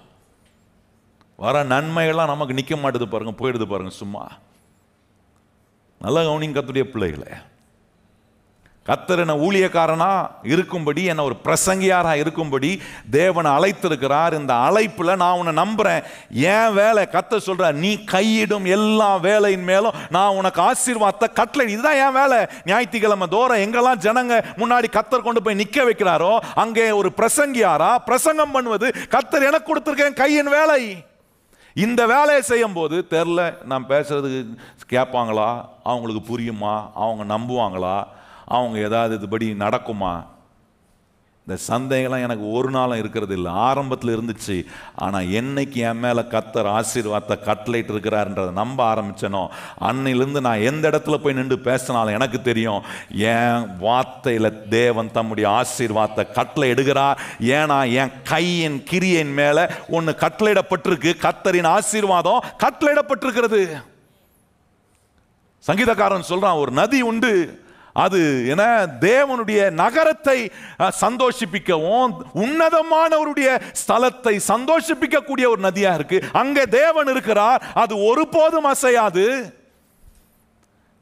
வர நன்மைகள்லாம் நமக்கு நிற்க மாட்டுது பாருங்க, போயிடுது பாருங்க சும்மா. நல்ல கவனிங்க கர்த்தருடைய பிள்ளைகளே, கர்த்தர் என்ன ஊழியக்காரனா இருக்கும்படி, என்ன ஒரு பிரசங்கியாரா இருக்கும்படி தேவனை அழைத்திருக்கிறார். இந்த அழைப்புல நான் உன்னை நம்புறேன். என் வேலை, கர்த்தர் சொல்றார், நீ கையிடும் எல்லா வேலையின் மேலும் நான் உனக்கு ஆசீர்வாதத்தை கட்டளை. இதுதான் என் வேலை. ஞாயிற்றுக்கிழமை தோறும் எங்கெல்லாம் ஜனங்க முன்னாடி கர்த்தர் கொண்டு போய் நிக்க வைக்கிறாரோ அங்கே ஒரு பிரசங்கியாரா பிரசங்கம் பண்ணுவது கர்த்தர் எனக்கு கொடுத்திருக்கேன் கையின் வேலை. இந்த வேலையை செய்யும் போது தெரில, நான் பேசுறது கேட்பாங்களா, அவங்களுக்கு புரியுமா, அவங்க நம்புவாங்களா, அவங்க ஏதாவது இதுபடி நடக்குமா, இந்த சந்தேகம்லாம் எனக்கு ஒரு நாளும் இருக்கிறது இல்லை. ஆரம்பத்தில் இருந்துச்சு. ஆனால் என்னைக்கு என் மேலே கர்த்தர் ஆசீர்வாதத்தை கட்டளையிட்டு இருக்கிறாருன்றதை நம்ப ஆரம்பிச்சனோ அன்னிலிருந்து நான் எந்த இடத்துல போய் நின்று பேசினாலும் எனக்கு தெரியும் என் வார்த்தையில் தேவன் தம்முடைய ஆசீர்வாதத்தை கட்டளை எடுக்கிறார். ஏன்னா என் கையின் கிரியின் மேலே ஒன்று கட்டளையிடப்பட்டிருக்கு. கர்த்தரின் ஆசீர்வாதம் கட்டளையிடப்பட்டிருக்கிறது. சங்கீதக்காரன் சொல்றான், ஒரு நதி உண்டு, அது என தேவனுடைய நகரத்தை சந்தோஷிப்பிக்கவும் உன்னதமானவருடைய ஸ்தலத்தை சந்தோஷிப்பிக்க கூடிய ஒரு நதியா இருக்கு. அங்கே தேவன் இருக்கிறார். அது ஒருபோதும் அசையாது.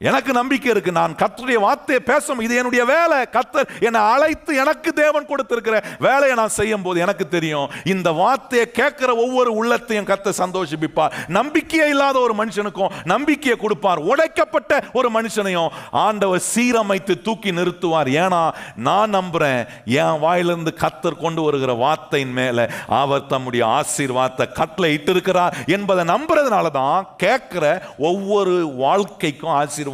எனக்கு நம்பிக்கை இருக்கு. நான் கர்த்தருடைய வார்த்தையை பேசும், இது என்னுடைய வேலை. கர்த்தர் என்னை அழைத்து எனக்கு தேவன் கொடுத்திருக்கிற வேலையை நான் செய்யும் போது எனக்கு தெரியும் இந்த வார்த்தையை கேட்கிற ஒவ்வொரு உள்ளத்தையும் கர்த்தர் சந்தோஷிப்பார். நம்பிக்கையே இல்லாத ஒரு மனுஷனுக்கும் நம்பிக்கையை கொடுப்பார். உடைக்கப்பட்ட ஒரு மனுஷனையும் ஆண்டவர் சீரமைத்து தூக்கி நிறுத்துவார். ஏன்னா நான் நம்புறேன், என் வாயிலிருந்து கர்த்தர் கொண்டு வருகிற வார்த்தையின் மேல அவர் தம்முடைய ஆசீர்வாதத்தை கட்டளை இட்டு இருக்கிறார் என்பதை நம்புறதுனால தான் கேட்கிற ஒவ்வொரு வாழ்க்கைக்கும் ஆசீர்வாதமா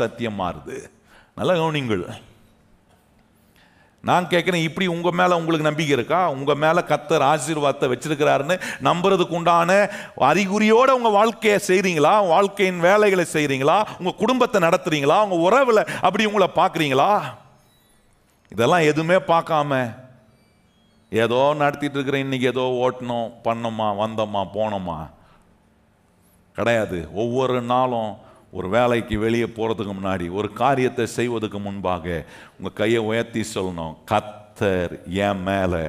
சத்தியம் மாறுது. நல்ல கவனிங்கள். நான் கேட்கிறேன், இப்படி உங்க மேல உங்களுக்கு நம்பிக்கை இருக்கா? உங்க மேல கர்த்தர் ஆசீர்வாதத்தை வச்சிருக்கிறாருன்னு நம்புறதுக்கு உண்டான அறிகுறியோட உங்க வாழ்க்கையை செய்றீங்களா? வாழ்க்கையின் வேலைகளை செய்றீங்களா? உங்க குடும்பத்தை நடத்துறீங்களா? உங்க உறவுல அப்படி உங்களை பார்க்குறீங்களா? இதெல்லாம் எதுவுமே பார்க்காம ஏதோ நடத்திட்டு இருக்கிற, இன்னைக்கு ஏதோ ஓட்டணும், பண்ணோமா, வந்தோமா, போனோமா கிடையாது. ஒவ்வொரு நாளும் ஒரு வேலைக்கு வெளியே போகிறதுக்கு முன்னாடி, ஒரு காரியத்தை செய்வதற்கு முன்பாக உங்கள் கையை உயர்த்தி சொல்லணும், கர்த்தர் என் மேலே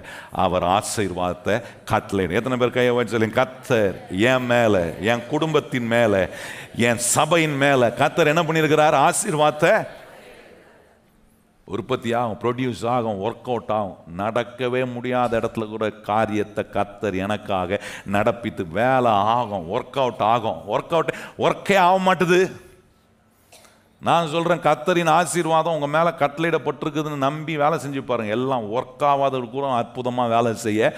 அவர் ஆசீர்வாதத்தை கட்டளை. எத்தனை பேர் கையை உயர்த்தி சொல்லுங்க, கர்த்தர் என் மேலே, என் குடும்பத்தின் மேலே, என் சபையின் மேலே கர்த்தர் என்ன பண்ணியிருக்கிறார்? ஆசீர்வாதத்தை உற்பத்தி ஆகும், ப்ரொடியூஸ் ஆகும், ஒர்க் அவுட் ஆகும். நடக்கவே முடியாத இடத்துல கூட காரியத்தை கர்த்தர் எனக்காக நடப்பித்து வேலை ஆகும், ஒர்க் அவுட் ஆகும். ஒர்க்கே ஆக மாட்டுது. நான் சொல்கிறேன், கர்த்தரின் ஆசீர்வாதம் உங்கள் மேலே கட்டளையிடப்பட்டிருக்குதுன்னு நம்பி வேலை செஞ்சு பாருங்கள். எல்லாம் ஒர்க் ஆகாத கூட அற்புதமாக வேலை செய்ய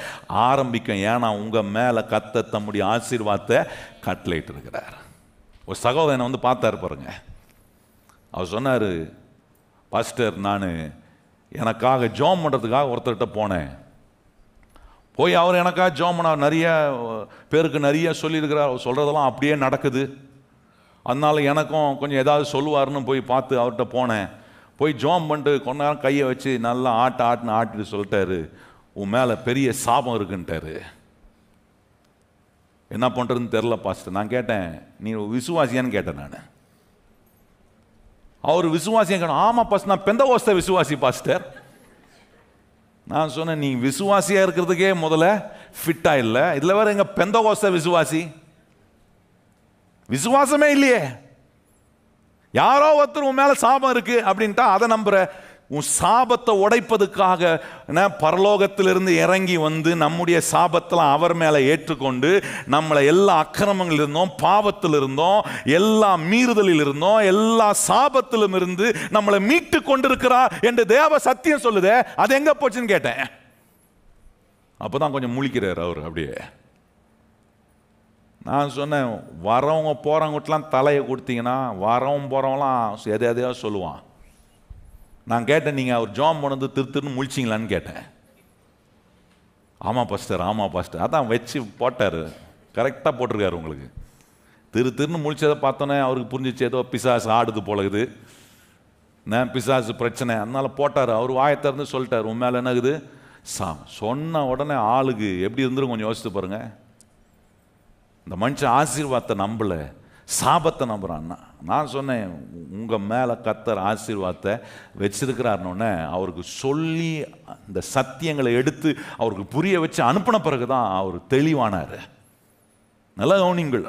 ஆரம்பிக்கும். ஏன்னா உங்கள் மேலே கர்த்தர் தம்முடைய ஆசீர்வாதத்தை கட்டளையிட்டு இருக்கிறார். ஒரு சகோதரனை வந்து பார்த்தாரு பாருங்க. அவர் சொன்னார், பாஸ்டர், நான் எனக்காக ஜோம் பண்ணுறதுக்காக ஒருத்தர்கிட்ட போனேன். போய் அவர் எனக்காக ஜோம் பண்ண நிறைய பேருக்கு நிறைய சொல்லியிருக்கிறார். அவர் சொல்கிறதெல்லாம் அப்படியே நடக்குது. அதனால எனக்கும் கொஞ்சம் ஏதாவது சொல்லுவார்னு போய் பார்த்து அவர்கிட்ட போனேன். போய் ஜோம் பண்ணிட்டு கொஞ்ச நேரம் கையை வச்சு நல்லா ஆட்டுன்னு ஆட்டிட்டு சொல்லிட்டாரு, உன் மேலே பெரிய சாபம் இருக்குன்ட்டாரு. என்ன பண்ணுறதுன்னு தெரில பாஸ்டர். நான் கேட்டேன், நீ விசுவாசியான்னு கேட்டேன். நான் அவர் விசுவாசியம் கேட்டோம். ஆமாம் பாஸ்டர், நான் பெந்தகோஸ்தே விசுவாசி பாஸ்டர். நான் சொன்னேன், நீ விசுவாசியாக இருக்கிறதுக்கே முதல்ல ஃபிட்டாக இல்லை, இதில் வேறு எங்கள் பெந்தகோஸ்தே விசுவாசி? விசுவாசமே இல்லையே. யாரோ ஒருத்தர் உன் மேலே சாபம் இருக்கு அப்படின்ட்டா அதை நம்புற. உன் சாபத்தை உடைப்பதுக்காக பரலோகத்திலிருந்து இறங்கி வந்து நம்முடைய சாபத்தெல்லாம் அவர் மேலே ஏற்றுக்கொண்டு நம்மளை எல்லா அக்கிரமங்கள் இருந்தோம், பாவத்தில் இருந்தோம், எல்லா மீறுதலில் இருந்தோம், எல்லா சாபத்திலும் இருந்து நம்மளை மீட்டு கொண்டிருக்கிறார் என்று தேவ சத்தியம் சொல்லுதே, அது எங்க போச்சுன்னு கேட்டேன். அப்போதான் கொஞ்சம் முழிக்கிறார் அவர். அப்படியே நான் சொன்னேன், வரவங்க போகிறவங்கட்டெலாம் தலையை கொடுத்தீங்கன்னா வரவன் போகிறவங்களாம் எதையோ சொல்லுவான். நான் கேட்டேன், நீங்கள் அவர் ஜாம் பண்ணது திருன்னு முழிச்சிங்களான்னு கேட்டேன். ஆமாம் பாஸ்டர், ஆமாம் பாஸ்டர். அதான் வச்சு போட்டார், கரெக்டாக போட்டிருக்காரு உங்களுக்கு. திருன்னு முழிச்சதை பார்த்தோன்னே அவருக்கு புரிஞ்சிச்சு, ஏதோ பிசாசு ஆடுது போலகுது, நான் பிசாசு பிரச்சனை, அதனால் போட்டார். அவர் வாயத்திறந்து சொல்லிட்டார், உன் மேலே என்னகுது சொன்ன உடனே ஆளுக்கு எப்படி இருந்துரும் கொஞ்சம் யோசித்து பாருங்க. இந்த மனுஷன் ஆசீர்வாதத்தை நம்பலை, சாபத்தை நம்புறான்னா. நான் சொன்னேன், உங்கள் மேலே கர்த்தர் ஆசீர்வாதத்தை வச்சிருக்கிறாருன்னொன்னே அவருக்கு சொல்லி இந்த சத்தியங்களை எடுத்து அவருக்கு புரிய வச்சு அனுப்பின பிறகு தான் அவர் தெளிவானார். நல்ல கவனிங்கள்.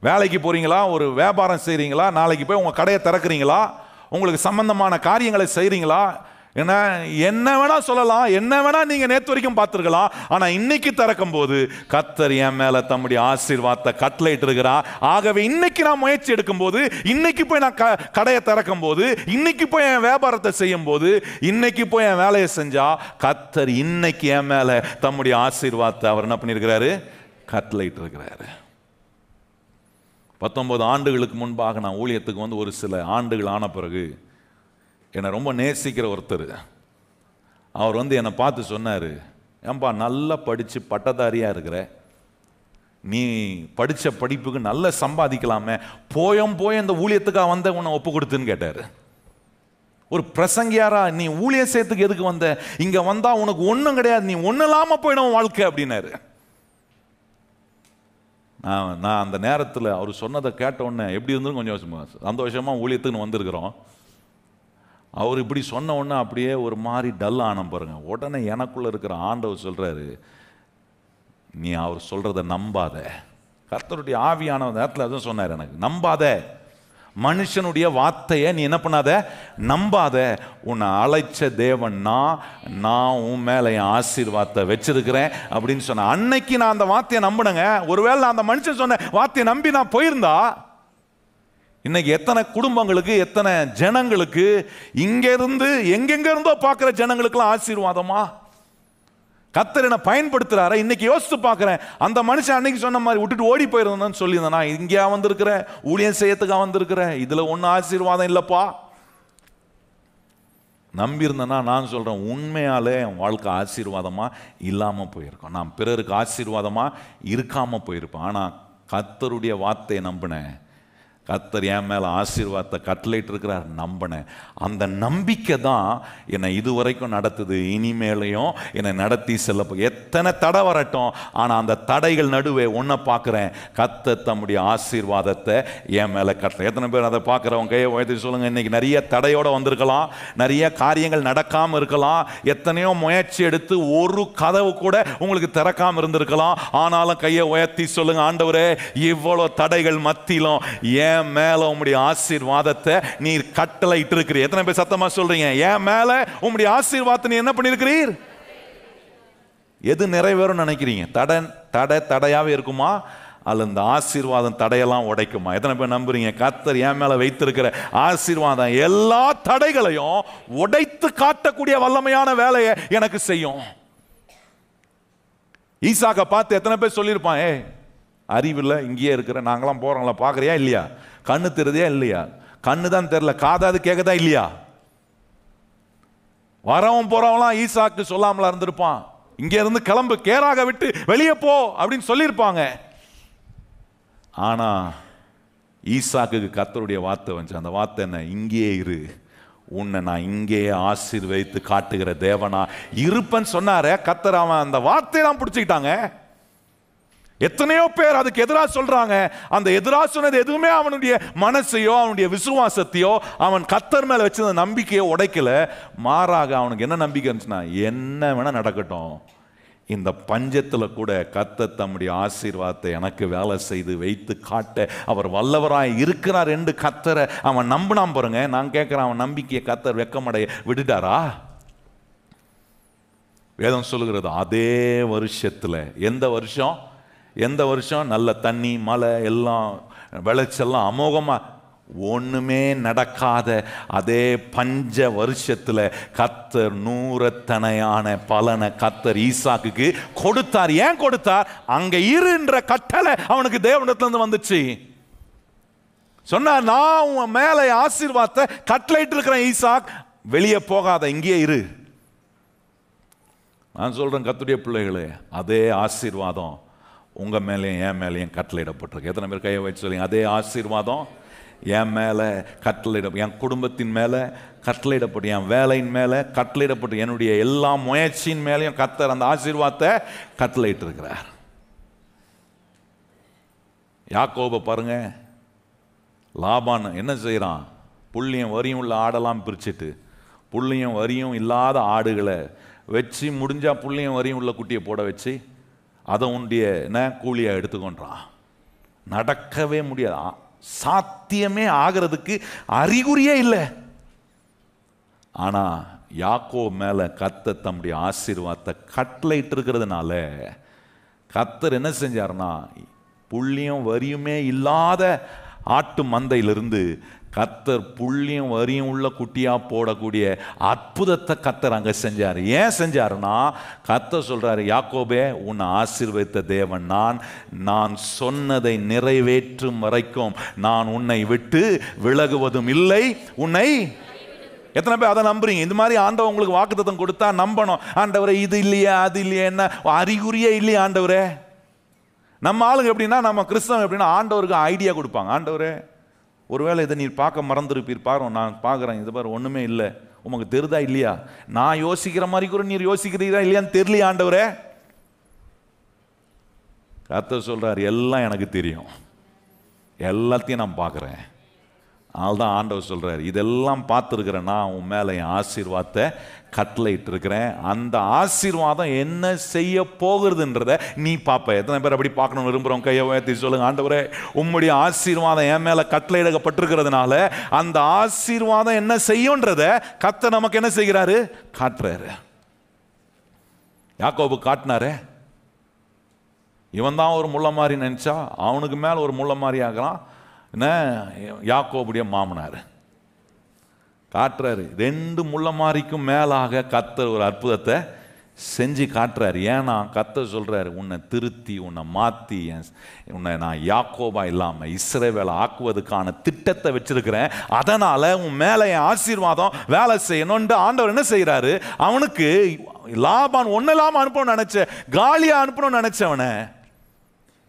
வேலைக்கு போகிறீங்களா, ஒரு வியாபாரம் செய்கிறீங்களா, நாளைக்கு போய் உங்கள் கடையை திறக்கிறீங்களா, உங்களுக்கு சம்பந்தமான காரியங்களை செய்றீங்களா? ஏன்னா என்ன வேணா சொல்லலாம், என்ன வேணா நீங்க நேற்று வரைக்கும் பார்த்துருக்கலாம். ஆனா இன்னைக்கு திறக்கும் போது கர்த்தர் என் மேல தம்முடைய ஆசீர்வாதத்தை கட்டளையிட்டு இருக்கிறார். ஆகவே இன்னைக்கு நான் முயற்சி எடுக்கும் போது, இன்னைக்கு போய் நான் கடையை திறக்கும் போது, இன்னைக்கு போய் என் வியாபாரத்தை செய்யும் போது, இன்னைக்கு போய் என் வேலையை செஞ்சா கர்த்தர் இன்னைக்கு என் மேல தம்முடைய ஆசீர்வாதத்தை அவர் என்ன பண்ணியிருக்கிறாரு? கட்டளையிட்டு இருக்கிறாரு. 19 ஆண்டுகளுக்கு முன்பாக நான் ஊழியத்துக்கு வந்து ஒரு சில ஆண்டுகள் ஆன பிறகு என்னை ரொம்ப நேசிக்கிற ஒருத்தர் அவர் வந்து என்னை பார்த்து சொன்னார், ஏன்பா நல்லா படித்து பட்டதாரியாக இருக்கிற, நீ படித்த படிப்புக்கு நல்லா சம்பாதிக்கலாமே, போய் இந்த ஊழியத்துக்காக வந்த உன்னை ஒப்பு கொடுத்துன்னு கேட்டார். ஒரு பிரசங்கியாரா நீ ஊழிய செய்யறதுக்கு எதுக்கு வந்த? இங்கே வந்தால் உனக்கு ஒன்றும் கிடையாது, நீ ஒன்றும் இல்லாமல் போயிடும் வாழ்க்கை அப்படின்னாரு. நான் அந்த நேரத்தில் அவர் சொன்னதை கேட்ட உடனே எப்படி இருந்துன்னு கொஞ்சம் சந்தோஷமாக ஊழியத்துக்குன்னு வந்திருக்கிறோம். அவர் இப்படி சொன்ன உடனே அப்படியே ஒரு மாதிரி டல் ஆன பாருங்க. உடனே எனக்குள்ள இருக்கிற ஆண்டவர் சொல்றாரு, நீ அவர் சொல்றதை நம்பாத. கர்த்தருடைய ஆவியான நேரத்தில் அதுவும் சொன்னார் எனக்கு, நம்பாத, மனுஷனுடைய வார்த்தையை நீ என்ன பண்ணாத, நம்பாத. உன்னை அழைச்ச தேவன் நான் உன் மேல என் ஆசீர்வாதத்தை வச்சிருக்கிறேன் அப்படின்னு சொன்ன அன்னைக்கு நான் அந்த வார்த்தையை நம்பினேங்க. ஒருவேளை நான் அந்த மனுஷன் சொன்ன வார்த்தையை நம்பி நான் போயிருந்தா இன்னைக்கு எத்தனை குடும்பங்களுக்கு, எத்தனை ஜனங்களுக்கு, இங்க இருந்து எங்கெங்க இருந்தோ பார்க்கிற ஜனங்களுக்கெல்லாம் ஆசீர்வாதமா கர்த்தர் என்ன பயன்படுத்துறாரு. இன்னைக்கு யோசித்து பார்க்கிறேன், அந்த மனுஷன் அன்னைக்கு சொன்ன மாதிரி விட்டுட்டு ஓடி போயிருந்தேன்னு சொல்லியிருந்தேன். நான் இங்கேயா வந்திருக்கிறேன், ஊழியம் செய்யறதுக்காக வந்திருக்கிறேன், இதுல ஒன்றும் ஆசீர்வாதம் இல்லப்பா. நம்பியிருந்தேன்னா நான் சொல்றேன், உண்மையாலே என் வாழ்க்கை ஆசீர்வாதமா இல்லாம போயிருக்கோம். நான் பிறருக்கு ஆசீர்வாதமா இருக்காம போயிருப்பேன். ஆனா கர்த்தருடைய வார்த்தையை நம்பினேன், கர்த்தர் என் மேலே ஆசீர்வாதத்தை கட்டளையிட்டு இருக்கிறார், நம்பினேன். அந்த நம்பிக்கை தான் என்னை இதுவரைக்கும் நடத்துது, இனிமேலையும் என்னை நடத்தி செல்ல. எத்தனை தடை வரட்டும், ஆனால் அந்த தடைகள் நடுவே ஒன்றை பார்க்குறேன், கர்த்தர் தம்முடைய ஆசீர்வாதத்தை என் மேலே கட்டளை. எத்தனை பேர் அதை பார்க்குறவங்க கையை உயர்த்தி சொல்லுங்கள். இன்றைக்கி நிறைய தடையோடு வந்திருக்கலாம், நிறைய காரியங்கள் நடக்காமல் இருக்கலாம், எத்தனையோ முயற்சி எடுத்து ஒரு கதவு கூட உங்களுக்கு திறக்காமல் இருந்திருக்கலாம். ஆனாலும் கையை உயர்த்தி சொல்லுங்கள், ஆண்டவரே இவ்வளோ தடைகள் மத்தியிலும் ஏன் மேல உம்முடைய ஆசீர்வாதத்தை நீர் கட்டளையிட்டு இருக்கிறீர். எத்தனை பேர் சத்தமா சொல்றீங்க, என் மேல உம்முடைய ஆசீர்வாதத்தை நீ என்ன பண்ணிருக்கிறீர்? எது நிறைவேறும் நினைக்கிறீங்க? தடையாவே இருக்குமா, அல்ல இந்த ஆசீர்வாதம் தடையெல்லாம் உடைக்குமா? எத்தனை பேர் நம்புறீங்க கர்த்தர் என் மேல வைத்திருக்கிற ஆசீர்வாதம் எல்லா தடைகளையும் உடைத்து காட்டக்கூடிய வல்லமையான வேலையை எனக்கு செய்யும்? ஈசாக்கை பார்த்து எத்தனை பேர் சொல்லியிருப்பான், அறிவில் இங்கேயே இருக்கிற நாங்களாம் போறோம்ல, பார்க்குறியா இல்லையா? கண்ணு தெரியுதா இல்லையா? கண்ணு தான் தெரியல, காதாது கேட்கதா இல்லையா? வரவும் போறவங்களாம் ஈசாக்கு சொல்லாமலா இருந்திருப்பான். இங்க இருந்து கிளம்பு, கேராக விட்டு வெளியே போ அப்படின்னு சொல்லியிருப்பாங்க. ஆனா ஈசாக்குக்கு கர்த்தருடைய வார்த்தை வந்துச்சு. அந்த வார்த்தை என்ன? இங்கேயே இரு, உன்னை நான் இங்கேயே ஆசீர்வதித்து காட்டுகிற தேவனா இருப்பேன்னு சொன்னாரே கர்த்தர். அவன் அந்த வார்த்தையெல்லாம் பிடிச்சிக்கிட்டாங்க. எத்தனையோ பேர் அதுக்கு எதிராக சொல்றாங்க. அந்த எதிராக சொன்னது எதுவுமே அவனுடைய மனசையோ அவனுடைய விசுவாசத்தையோ அவன் கர்த்தர் மேல வச்சிருந்த நம்பிக்கையோ உடைக்கல. மாறாக அவனுக்கு என்ன நம்பிக்கை இருந்துச்சுன்னா, என்ன வேணா நடக்கட்டும், இந்த பஞ்சத்தில் கூட கர்த்தர் தம்முடைய ஆசீர்வாதத்தை எனக்கு வேலை செய்து வைத்து காட்ட அவர் வல்லவராய் இருக்கிறார் என்று கர்த்தரை அவன் நம்பினான் பாருங்க. நான் கேட்கிறேன், அவன் நம்பிக்கையை கர்த்தர் வெட்கமடைய விட்டுட்டாரா? வேதம் சொல்லுகிறது அதே வருஷத்துல, எந்த வருஷம் நல்ல தண்ணி மழை எல்லாம் விளைச்செல்லாம் அமோகமா ஒண்ணுமே நடக்காத அதே பஞ்ச வருஷத்துல கர்த்தர் 100 தனையான பலனை கர்த்தர் ஈசாக்குக்கு கொடுத்தார். ஏன் கொடுத்தார்? அங்க இருன்ற கட்டளை அவனுக்கு தேவனிடத்துல இருந்து வந்துச்சு. சொன்னார், நான் உன் மேல ஆசீர்வாதத்தை கட்டளையிட்டு இருக்கிறேன், ஈசாக் வெளியே போகாத, இங்கேயே இரு. நான் சொல்றேன் கர்த்தருடைய பிள்ளைகளே, அதே ஆசீர்வாதம் உங்க மேலேயும் என் மேலேயும் கட்டளையிடப்பட்டிருக்கு. எத்தனை பேர் கையை வச்சு சொல்லுங்க, அதே ஆசீர்வாதம் என் மேலே என் குடும்பத்தின் மேலே கட்டளையிடப்பட்டு, என் வேலையின் மேலே கட்டளையிடப்பட்டு, என்னுடைய எல்லா முயற்சியின் மேலேயும் கர்த்தர் அந்த ஆசீர்வாதத்தை கட்டளையிட்டு இருக்கிறார். யாக்கோபை பாருங்க, லாபான் என்ன செய்யறான்? புள்ளியும் வரியும் உள்ள ஆடெல்லாம் பிரிச்சுட்டு புள்ளியும் வரியும் இல்லாத ஆடுகளை வச்சு, முடிஞ்சா புள்ளியும் வரியும் உள்ள குட்டியை போட வச்சு அதை உண்டிய என்ன கூலியா எடுத்துக்கொண்டான். நடக்கவே முடியாது, சாத்தியமே ஆகிறதுக்கு அறிகுறியே இல்லை. ஆனால் யாக்கோபு மேலே கர்த்தர் தம்முடைய ஆசீர்வாதத்தை கட்டளையிட்டு இருக்கிறதுனால கர்த்தர் என்ன செஞ்சார்னா, புள்ளியும் வரியுமே இல்லாத ஆட்டு மந்தையிலிருந்து கர்த்தர் புள்ளியும் வரியும் உள்ள குட்டியா போடக்கூடிய அற்புதத்தை கர்த்தர் அங்கே செஞ்சார். ஏன் செஞ்சாருன்னா, கர்த்தர் சொல்றாரு, யாக்கோபே உன்னை ஆசீர்வதித்த தேவன் நான் சொன்னதை நிறைவேற்றும் வரைக்கும் நான் உன்னை விட்டு விலகுவதும் இல்லை, உன்னை. எத்தனை பேர் அதை நம்புறீங்க? இந்த மாதிரி ஆண்டவர் உங்களுக்கு வாக்குத்தத்தம் கொடுத்தா நம்பணும். ஆண்டவரே இது இல்லையா அது இல்லையா, என்ன அறிகுறியே இல்லையா ஆண்டவரே. நம்ம ஆளுங்க எப்படின்னா, நம்ம கிறிஸ்தவம் எப்படின்னா ஆண்டவருக்கு ஐடியா கொடுப்பாங்க. ஆண்டவரே ஒருவேளை இதை நீர் பார்க்க மறந்துருப்பீர், பாரு நான் பார்க்குறேன், இது பாரு ஒன்றுமே இல்லை, உமக்கு தெரிதா இல்லையா, நான் யோசிக்கிற மாதிரி கூட நீர் யோசிக்கிறீரா இல்லையான்னு தெரியலையா ஆண்டவரே. கர்த்தர் சொல்றாரு, எல்லாம் எனக்கு தெரியும், எல்லாத்தையும் நான் பார்க்குறேன். அதனால்தான் ஆண்டவர் சொல்றாரு, இதெல்லாம் பார்த்துருக்கிறேன், நான் உன் மேலே என் ஆசீர்வாதத்தை கட்டளையிட்டு இருக்கிறேன், அந்த ஆசீர்வாதம் என்ன செய்ய போகிறதுன்றத நீ பார்ப்ப. எத்தனை பேர் அப்படி பார்க்கணும்னு விரும்புகிறோம்? கையை உயர்த்தி சொல்லுங்க, ஆண்டவரே உம்முடைய ஆசீர்வாதம் என் மேலே கட்டளையிடப்பட்டிருக்கிறதுனால அந்த ஆசீர்வாதம் என்ன செய்யும்ன்றத கர்த்தர் நமக்கு என்ன செய்கிறாரு, காட்டுறாரு. யாக்கோபு காட்டினாரே, இவன் தான் ஒரு முள்ள மாதிரி நினைச்சா அவனுக்கு மேல ஒரு முள்ள மாதிரி ஆகலாம். என்ன, யாக்கோபுடைய மாமனார் காட்டுறாரு, 2 முள்ள மாதிரிக்கும் மேலாக கர்த்தர் ஒரு அற்புதத்தை செஞ்சு காட்டுறாரு. ஏன்னா கர்த்தர் சொல்றாரு, உன்னை திருத்தி உன்னை மாற்றி உன்னை நான் யாக்கோபா இல்லாமல் இஸ்ரவேலை ஆக்குவதுக்கான திட்டத்தை வச்சிருக்கிறேன், அதனால உன் மேலே என் ஆசீர்வாதம் வேலை செய்யணும்னு ஆண்டவர் என்ன செய்யறாரு, அவனுக்கு லாபான் ஒன்னும் இல்லாமல் அனுப்பணும்னு நினைச்ச, காலியா அனுப்பணும்னு நினைச்சவனை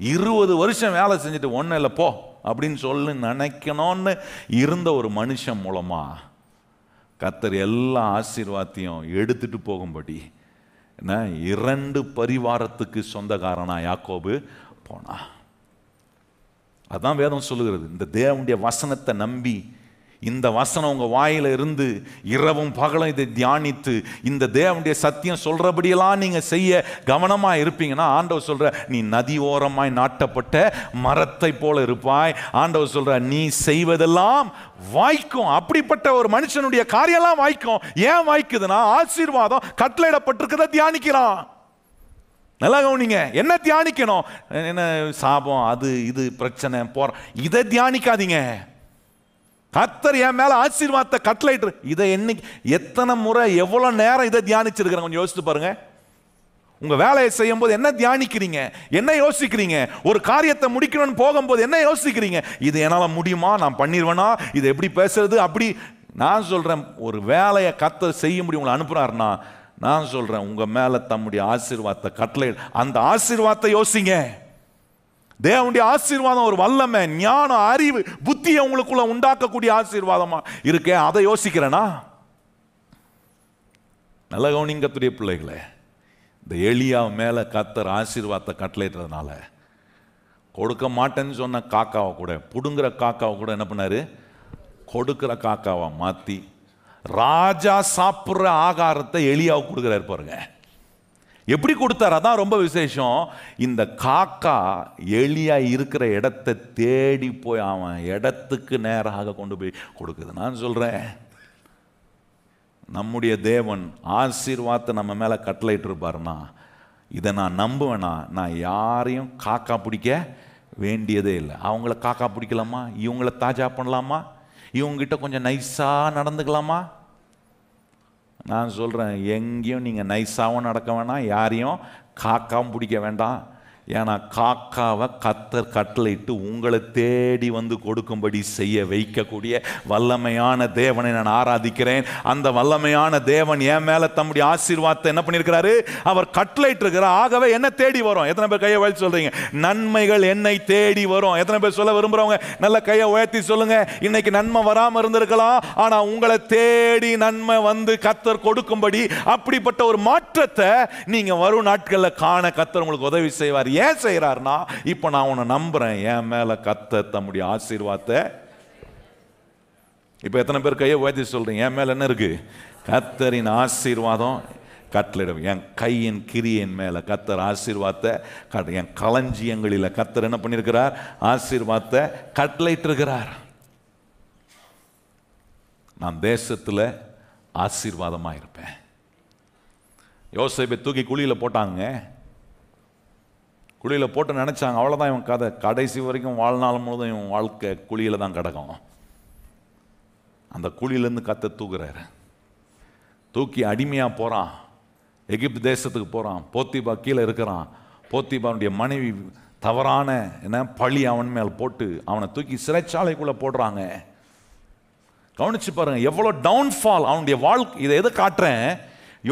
20 வருஷம் வேலை செஞ்சுட்டு ஒன்னும் இல்லை போ அப்படின்னு சொல்லி நினைக்கணும்னு இருந்த ஒரு மனுஷன் மூலமா கர்த்தர் எல்லா ஆசீர்வாதத்தையும் எடுத்துட்டு போகும்படி 2 பரிவாரத்துக்கு சொந்தக்காரனா யாக்கோபு போனா. அதான் வேதம் சொல்லுகிறது, இந்த தேவனுடைய வசனத்தை நம்பி, இந்த வசனம் உங்க வாயில இருந்து இரவும் பகலும் இதை தியானித்து இந்த தேவனுடைய சத்தியம் சொல்றபடியெல்லாம் நீங்க செய்ய கவனமா இருப்பீங்கன்னா, ஆண்டவர் சொல்ற, நீ நதி ஓரமாய் நாட்டப்பட்ட மரத்தை போல இருப்பாய். ஆண்டவர் சொல்ற, நீ செய்வதெல்லாம் வாய்க்கும். அப்படிப்பட்ட ஒரு மனுஷனுடைய காரியம்லாம் வாய்க்கும். ஏன் வாய்க்குதுன்னா, ஆசீர்வாதம் கட்டளையிடப்பட்டிருக்கிறத தியானிக்கிறான். நல்லா கவனிங்க, என்ன தியானிக்கணும்? என்ன சாபம், அது இது பிரச்சனை போற, இதை தியானிக்காதீங்க. கர்த்தர் என் மேல ஆசீர்வாதத்தை கட்டளையிட்டு, இதை என்னைக்கு எத்தனை முறை எவ்வளவு நேரம் இதை தியானிச்சிருக்கிறேன் கொஞ்சம் யோசித்து பாருங்க. உங்க வேலையை செய்யும் போது என்ன தியானிக்கிறீங்க, என்ன யோசிக்கிறீங்க? ஒரு காரியத்தை முடிக்கணும்னு போகும்போது என்ன யோசிக்கிறீங்க? இது என்னால முடியுமா, நான் பண்ணிடுவேனா, இது எப்படி பேசுறது, அப்படி. நான் சொல்றேன், ஒரு வேலையை கர்த்தர் செய்ய முடியும் உங்களை அனுப்புறாருன்னா, நான் சொல்றேன், உங்க மேல தம்முடைய ஆசீர்வாதத்தை கட்டளை, அந்த ஆசீர்வாதத்தை யோசிங்க. தேவனுடைய ஆசீர்வாதம் ஒரு வல்லமை, ஞானம், அறிவு, புத்தியை உங்களுக்குள்ள உண்டாக்கக்கூடிய ஆசீர்வாதமா இருக்கே, அதை யோசிக்கிறேனா? நல்ல கவனிங்க கர்த்தருடைய பிள்ளைகளே, இந்த எலியா மேல கர்த்தர் ஆசீர்வாதத்தை கட்டளையிட்டதுனால கொடுக்க மாட்டேன்னு சொன்ன காக்காவை கூட, புடுங்குற காக்காவை கூட என்ன பண்ணாரு, கொடுக்கிற காக்காவை மாத்தி ராஜா சாப்பிட்ற ஆகாரத்தை எலியாவுக்கு கொடுக்குறாரு பாருங்க. எப்படி கொடுத்தார்? அதான் ரொம்ப விசேஷம். இந்த காக்கா எலியா இருக்கிற இடத்தை தேடி போய் அவன் இடத்துக்கு நேராக கொண்டு போய் கொடுக்குது. நான் சொல்றேன், நம்முடைய தேவன் ஆசீர்வாதத்தை நம்ம மேல கட்டளையிட்டு இருப்பாருன்னா, இதை நான் நம்புவேனா, நான் யாரையும் காக்கா பிடிக்க வேண்டியதே இல்லை. அவங்கள காக்கா பிடிக்கலாமா, இவங்கள தாஜா பண்ணலாமா, இவங்ககிட்ட கொஞ்சம் நைஸா நடந்துக்கலாமா? நான் சொல்கிறேன், எங்கேயும் நீங்கள் நைஸாகவும் நடக்க வேண்டாம், யாரையும் காக்காவும் பிடிக்க வேண்டாம். ஏன்னா காக்காவை கர்த்தர் கட்டளையிட்டு உங்களை தேடி வந்து கொடுக்கும்படி செய்ய வைக்கக்கூடிய வல்லமையான தேவனை நான் ஆராதிக்கிறேன். அந்த வல்லமையான தேவன் என் மேலே தம்முடைய ஆசீர்வாதத்தை என்ன பண்ணியிருக்கிறாரு, அவர் கட்டளையிட்டு இருக்கிறார். ஆகவே என்ன தேடி வரும்? எத்தனை பேர் கையை உயர்த்தி சொல்றீங்க, நன்மைகள் என்னை தேடி வரும்? எத்தனை பேர் சொல்ல விரும்புறவங்க நல்ல கையை உயர்த்தி சொல்லுங்க. இன்னைக்கு நன்மை வராமல் இருந்திருக்கலாம், ஆனால் உங்களை தேடி நன்மை வந்து கர்த்தர் கொடுக்கும்படி அப்படிப்பட்ட ஒரு மாற்றத்தை நீங்க வரும் நாட்களில் காண கர்த்தர் உங்களுக்கு உதவி செய்வார். ஏன் செய்யறாருன்னா, இப்ப நான் உன்னை நம்புறேன், என் மேல கர்த்தர் தம்முடைய ஆசீர்வாதத்தை. இப்ப எத்தனை பேர் கையை உயர்த்தி சொல்றீங்க, என் மேல என்ன இருக்கு, கர்த்தரின் ஆசீர்வாதம் கட்டளையிடும். என் கையின் கிரியின் மேல கர்த்தர் ஆசீர்வாதத்தை, என் களஞ்சியங்களில் கர்த்தர் என்ன பண்ணியிருக்கிறார், ஆசீர்வாதத்தை கட்டளையிட்டு இருக்கிறார். நான் தேசத்தில் ஆசீர்வாதமாக இருப்பேன். யோசேப்பை தூக்கி குழியில் போட்டாங்க. குழியில் போட்டு நினச்சாங்க அவ்வளோதான் இவன் கதை, கடைசி வரைக்கும் வாழ்நாள் முழுதும் இவன் வாழ்க்கை குழியில் தான் கிடக்கும். அந்த குழியிலேருந்து கர்த்தர் தூக்குறாரு. தூக்கி அடிமையாக போகிறான், எகிப்து தேசத்துக்கு போகிறான். போத்திபா கீழே இருக்கிறான். போத்திபாவுடைய மனைவி தவறான பழி அவன் மேல் போட்டு அவனை தூக்கி சிறைச்சாலைக்குள்ளே போடுறாங்க. கவனிச்சு பாருங்க எவ்வளோ டவுன்ஃபால் அவனுடைய வாழ்க்கை. இதை எதை காட்டுறேன்,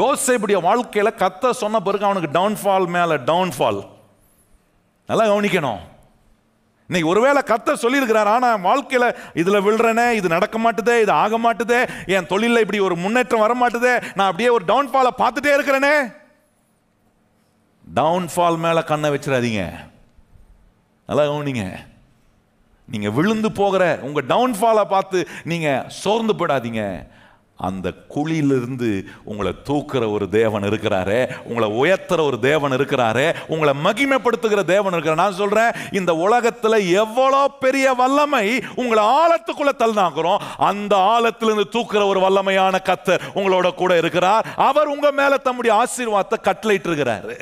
யோசேப்புடைய வாழ்க்கையில் கர்த்தர் சொன்ன பிறகு அவனுக்கு டவுன்ஃபால் மேலே டவுன்ஃபால். நல்லா கவனிக்கணும். இன்னைக்கு ஒருவேளை கர்த்தர் சொல்லியிருக்கிறார், ஆனால் வாழ்க்கையில் இதில் விழுறனே, இது நடக்க மாட்டுதே, இது ஆக மாட்டுதே, என் தொழிலில் இப்படி ஒரு முன்னேற்றம் வர மாட்டுதே, நான் அப்படியே ஒரு டவுன்ஃபாலை பார்த்துட்டே இருக்கிறேனே. டவுன்ஃபால் மேலே கண்ணை வச்சிடாதீங்க. நல்லா கவனிங்க. நீங்கள் விழுந்து போகிற உங்கள் டவுன்ஃபாலை பார்த்து நீங்கள் சோர்ந்து போயிடாதீங்க. அந்த குழியிலிருந்து உங்களை தூக்குற ஒரு தேவன் இருக்கிறாரே, உங்களை உயர்த்துற ஒரு தேவன் இருக்கிறாரே, உங்களை மகிமைப்படுத்துகிற தேவன் இருக்கிறார். நான் சொல்றேன், இந்த உலகத்தில் எவ்வளோ பெரிய வல்லமை உங்களை ஆழத்துக்குள்ள தள்ளினாக்குறோம், அந்த ஆழத்திலிருந்து தூக்குற ஒரு வல்லமையான கர்த்தர் உங்களோட கூட இருக்கிறார். அவர் உங்க மேல தம்முடைய ஆசீர்வாதத்தை கட்டளையிட்டு இருக்கிறாரு.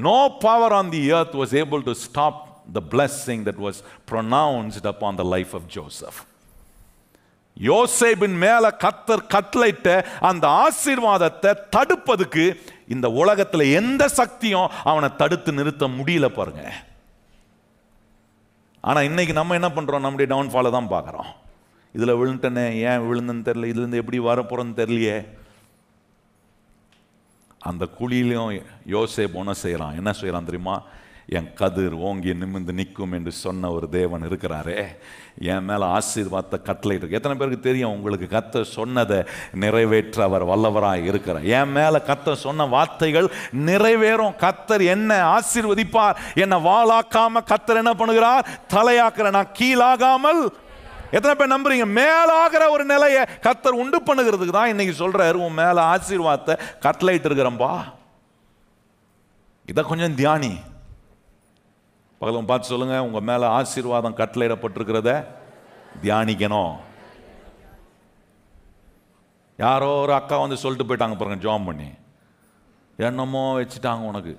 No power on the earth was able to stop the blessing that was pronounced upon the life of Joseph. யோசேப்பின் மேல கர்த்தர் கட்டளையிட்ட அந்த ஆசீர்வாதத்தை தடுப்பதுக்கு இந்த உலகத்தில் எந்த சக்தியும் அவனை தடுத்து நிறுத்த முடியல பாருங்க. ஆனா இன்னைக்கு நம்ம என்ன பண்றோம், நம்முடைய டவுன்ஃபாலை தான் பார்க்குறோம். இதுல விழுந்துட்டேனே, ஏன் விழுந்துன்னு தெரியல, இதுல இருந்து எப்படி வரப்போறேன்னு தெரியலையே. அந்த குழியிலையும் யோசேப்பு என்ன செய்யறான் தெரியுமா? என் கதிர் ஓங்கி நிமிர்ந்து நிற்கும் என்று சொன்ன ஒரு தேவன் இருக்கிறாரே, என் மேலே ஆசீர்வாதத்தை கட்டளையிட்டு. எத்தனை பேருக்கு தெரியும் உங்களுக்கு கர்த்தர் சொன்னதை நிறைவேற்ற அவர் வல்லவராக இருக்கிறார்? என் மேலே கர்த்தர் சொன்ன வார்த்தைகள் நிறைவேறும். கர்த்தர் என்ன ஆசீர்வதிப்பார். என்னை வாளாக்காம கர்த்தர் என்ன பண்ணுகிறார், தலையாக்குற. நான் கீழாகாமல். எத்தனை பேர் நம்புறீங்க? மேலாகிற ஒரு நிலையை கர்த்தர் உண்டு பண்ணுகிறதுக்கு தான் இன்னைக்கு சொல்றாரு, உன் மேல ஆசீர்வாதத்தை கட்டளையிட்டு இருக்கிறம்பா. இதை கொஞ்சம் தியானி. பகலும் பார்த்து சொல்லுங்க, உங்க மேல ஆசீர்வாதம் கட்டளையிடப்பட்டிருக்கிறத தியானிக்கணும். யாரோ ஒரு அக்கா வந்து சொல்லிட்டு போயிட்டாங்க பாருங்க, ஜாம் பண்ணி என்னமோ வச்சுட்டாங்க உனக்கு,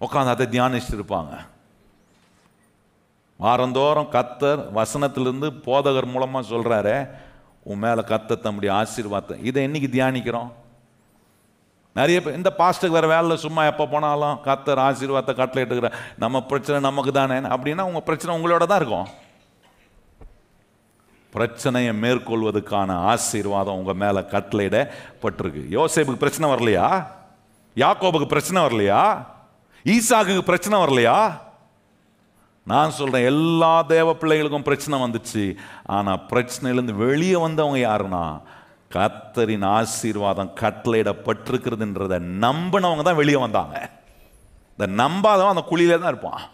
உட்காந்து அதை தியானிச்சுட்டு இருப்பாங்க. வாரந்தோறும் கர்த்தர் வசனத்திலிருந்து போதகர் மூலமா சொல்றாரு, உன் மேல கர்த்தர் தம்முடைய ஆசீர்வாதத்தை. இதை என்னைக்கு தியானிக்கிறோம்? நிறைய பேர் இந்த பாஸ்டருக்கு வேற வேலையில் சும்மா எப்போ போனாலும் கர்த்தர் ஆசீர்வாதத்தை கட்டளையிட்டுக்கிற, நம்ம பிரச்சனை நமக்கு தானே அப்படின்னா உங்க பிரச்சனை உங்களோட தான் இருக்கும். பிரச்சனையை மேற்கொள்வதற்கான ஆசீர்வாதம் உங்க மேல கட்டளையிடப்பட்டிருக்கு. யோசேப்புக்கு பிரச்சனை வரலையா? யாக்கோபுக்கு பிரச்சனை வரலையா? ஈசாக்குக்கு பிரச்சனை வரலையா? நான் சொல்றேன், எல்லா தேவ பிள்ளைகளுக்கும் பிரச்சனை வந்துச்சு. ஆனா பிரச்சனையிலிருந்து வெளியே வந்தவங்க யாருன்னா, கர்த்தரின் ஆசீர்வாதம் கட்டளையிடப்பட்டிருக்கிறதுன்றத நம்பினவங்க தான் வெளியே வந்தாங்க. இந்த நம்பாதவன் அந்த குழியிலே தான் இருப்பான்.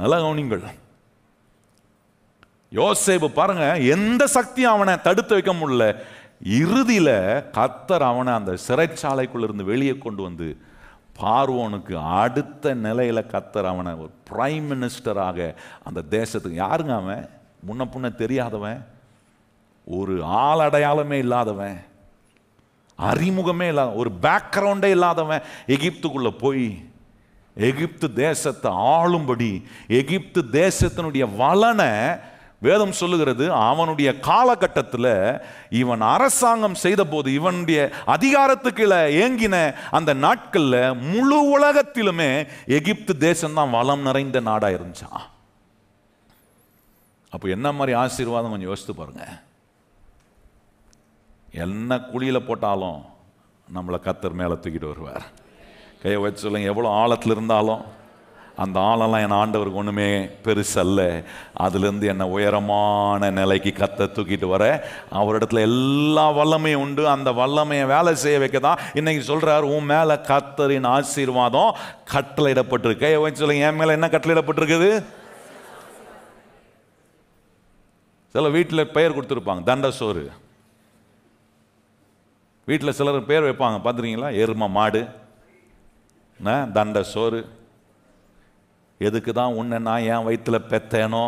நல்லா கவனிங்கள். யோசேப்பு பாருங்க, எந்த சக்தியும் அவனை தடுத்து வைக்க முடியல. இறுதியில கர்த்தர் அவனை அந்த சிறைச்சாலைக்குள்ள இருந்து வெளியே கொண்டு வந்து பார்வோனுக்கு அடுத்த நிலையில கர்த்தர் அவனை ஒரு பிரைம் மினிஸ்டராக அந்த தேசத்துக்கு. யாருங்க அவன்? முன்ன புண்ண தெரியாதவன், ஒரு ஆள் அடையாளமே இல்லாதவன், அறிமுகமே இல்லாத, ஒரு பேக்ரவுண்டே இல்லாதவன் எகிப்துக்குள்ள போய் எகிப்து தேசத்தை ஆளும்படி, எகிப்து தேசத்தினுடைய வளனை வேதம் சொல்லுகிறது. அவனுடைய காலகட்டத்தில் இவன் அரசாங்கம் செய்த போது, இவனுடைய அதிகாரத்துக்கு ஏங்கின அந்த நாட்களில் முழு உலகத்திலுமே எகிப்து தேசம்தான் வளம் நிறைந்த நாடா இருந்துச்சான். அப்போ என்ன மாதிரி ஆசீர்வாதம் கொஞ்சம் யோசித்து பாருங்க. என்ன குழியில போட்டாலும் நம்மளை கர்த்தர் மேலே தூக்கிட்டு வருவார். கையை வச்சு சொல்லுங்க, எவ்வளோ ஆழத்தில் இருந்தாலும் அந்த ஆளெல்லாம் என் ஆண்டவருக்கு ஒன்றுமே பெருசல்ல. அதுலேருந்து என்னை உயரமான நிலைக்கு கர்த்தர் தூக்கிட்டு வர அவரிடத்துல எல்லா வல்லமையும் உண்டு. அந்த வல்லமையை வேலை செய்ய வைக்க தான் இன்னைக்கு சொல்றாரு, உன் மேலே கர்த்தரின் ஆசீர்வாதம் கட்டளையிடப்பட்டிருக்கு. கையை வச்சு சொல்லுங்க, என் மேலே என்ன கட்டளையிடப்பட்டிருக்குது? சில வீட்டில் பெயர் கொடுத்துருப்பாங்க, தண்ட சோறு. வீட்டில் சிலர் பேர் வைப்பாங்க, பார்த்துருக்கீங்களா? எருமை மாடு, தண்ட சோறு. எதுக்கு தான் உன்னை நான் என் வயிற்றுல பெத்தேனோ?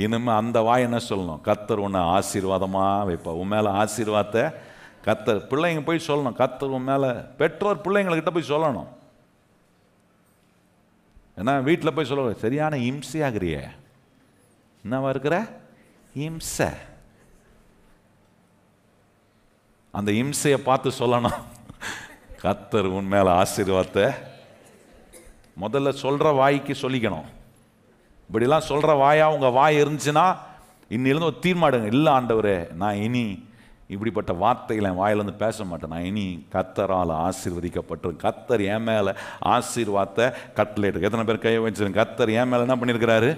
இனிமே அந்த வாய் என்ன சொல்லணும்? கர்த்தர் உன்னை ஆசீர்வாதமாக வைப்பா. உன் மேலே ஆசீர்வாதத்தை கர்த்தர். பிள்ளைங்க போய் சொல்லணும், கர்த்தர் உன் மேலே. பெற்றோர் பிள்ளைங்கள்கிட்ட போய் சொல்லணும். ஏன்னா வீட்டில் போய் சொல்ல சரியான இம்சையாகிறிய, என்னவா இருக்கிற இம்சை. அந்த இம்சையை பார்த்து சொல்லணும், கர்த்தர் உன் மேலே ஆசீர்வாதத்தை. முதல்ல சொல்கிற வாய்க்கு சொல்லிக்கணும். இப்படிலாம் சொல்கிற வாயா உங்கள் வாய் இருந்துச்சுன்னா இன்னிலிருந்து ஒரு தீர்மானம், இல்லை ஆண்டவரே, நான் இனி இப்படிப்பட்ட வார்த்தைகளை என் வாயிலிருந்து பேச மாட்டேன். நான் இனி கர்த்தரால் ஆசீர்வதிக்கப்பட்டிருக்கேன். கர்த்தர் என் மேலே ஆசீர்வாதத்தை கட்டளையிட்டு. எத்தனை பேர் கையை வச்சிருக்கேன்? கர்த்தர் என் மேலே என்ன பண்ணியிருக்கிறாரு?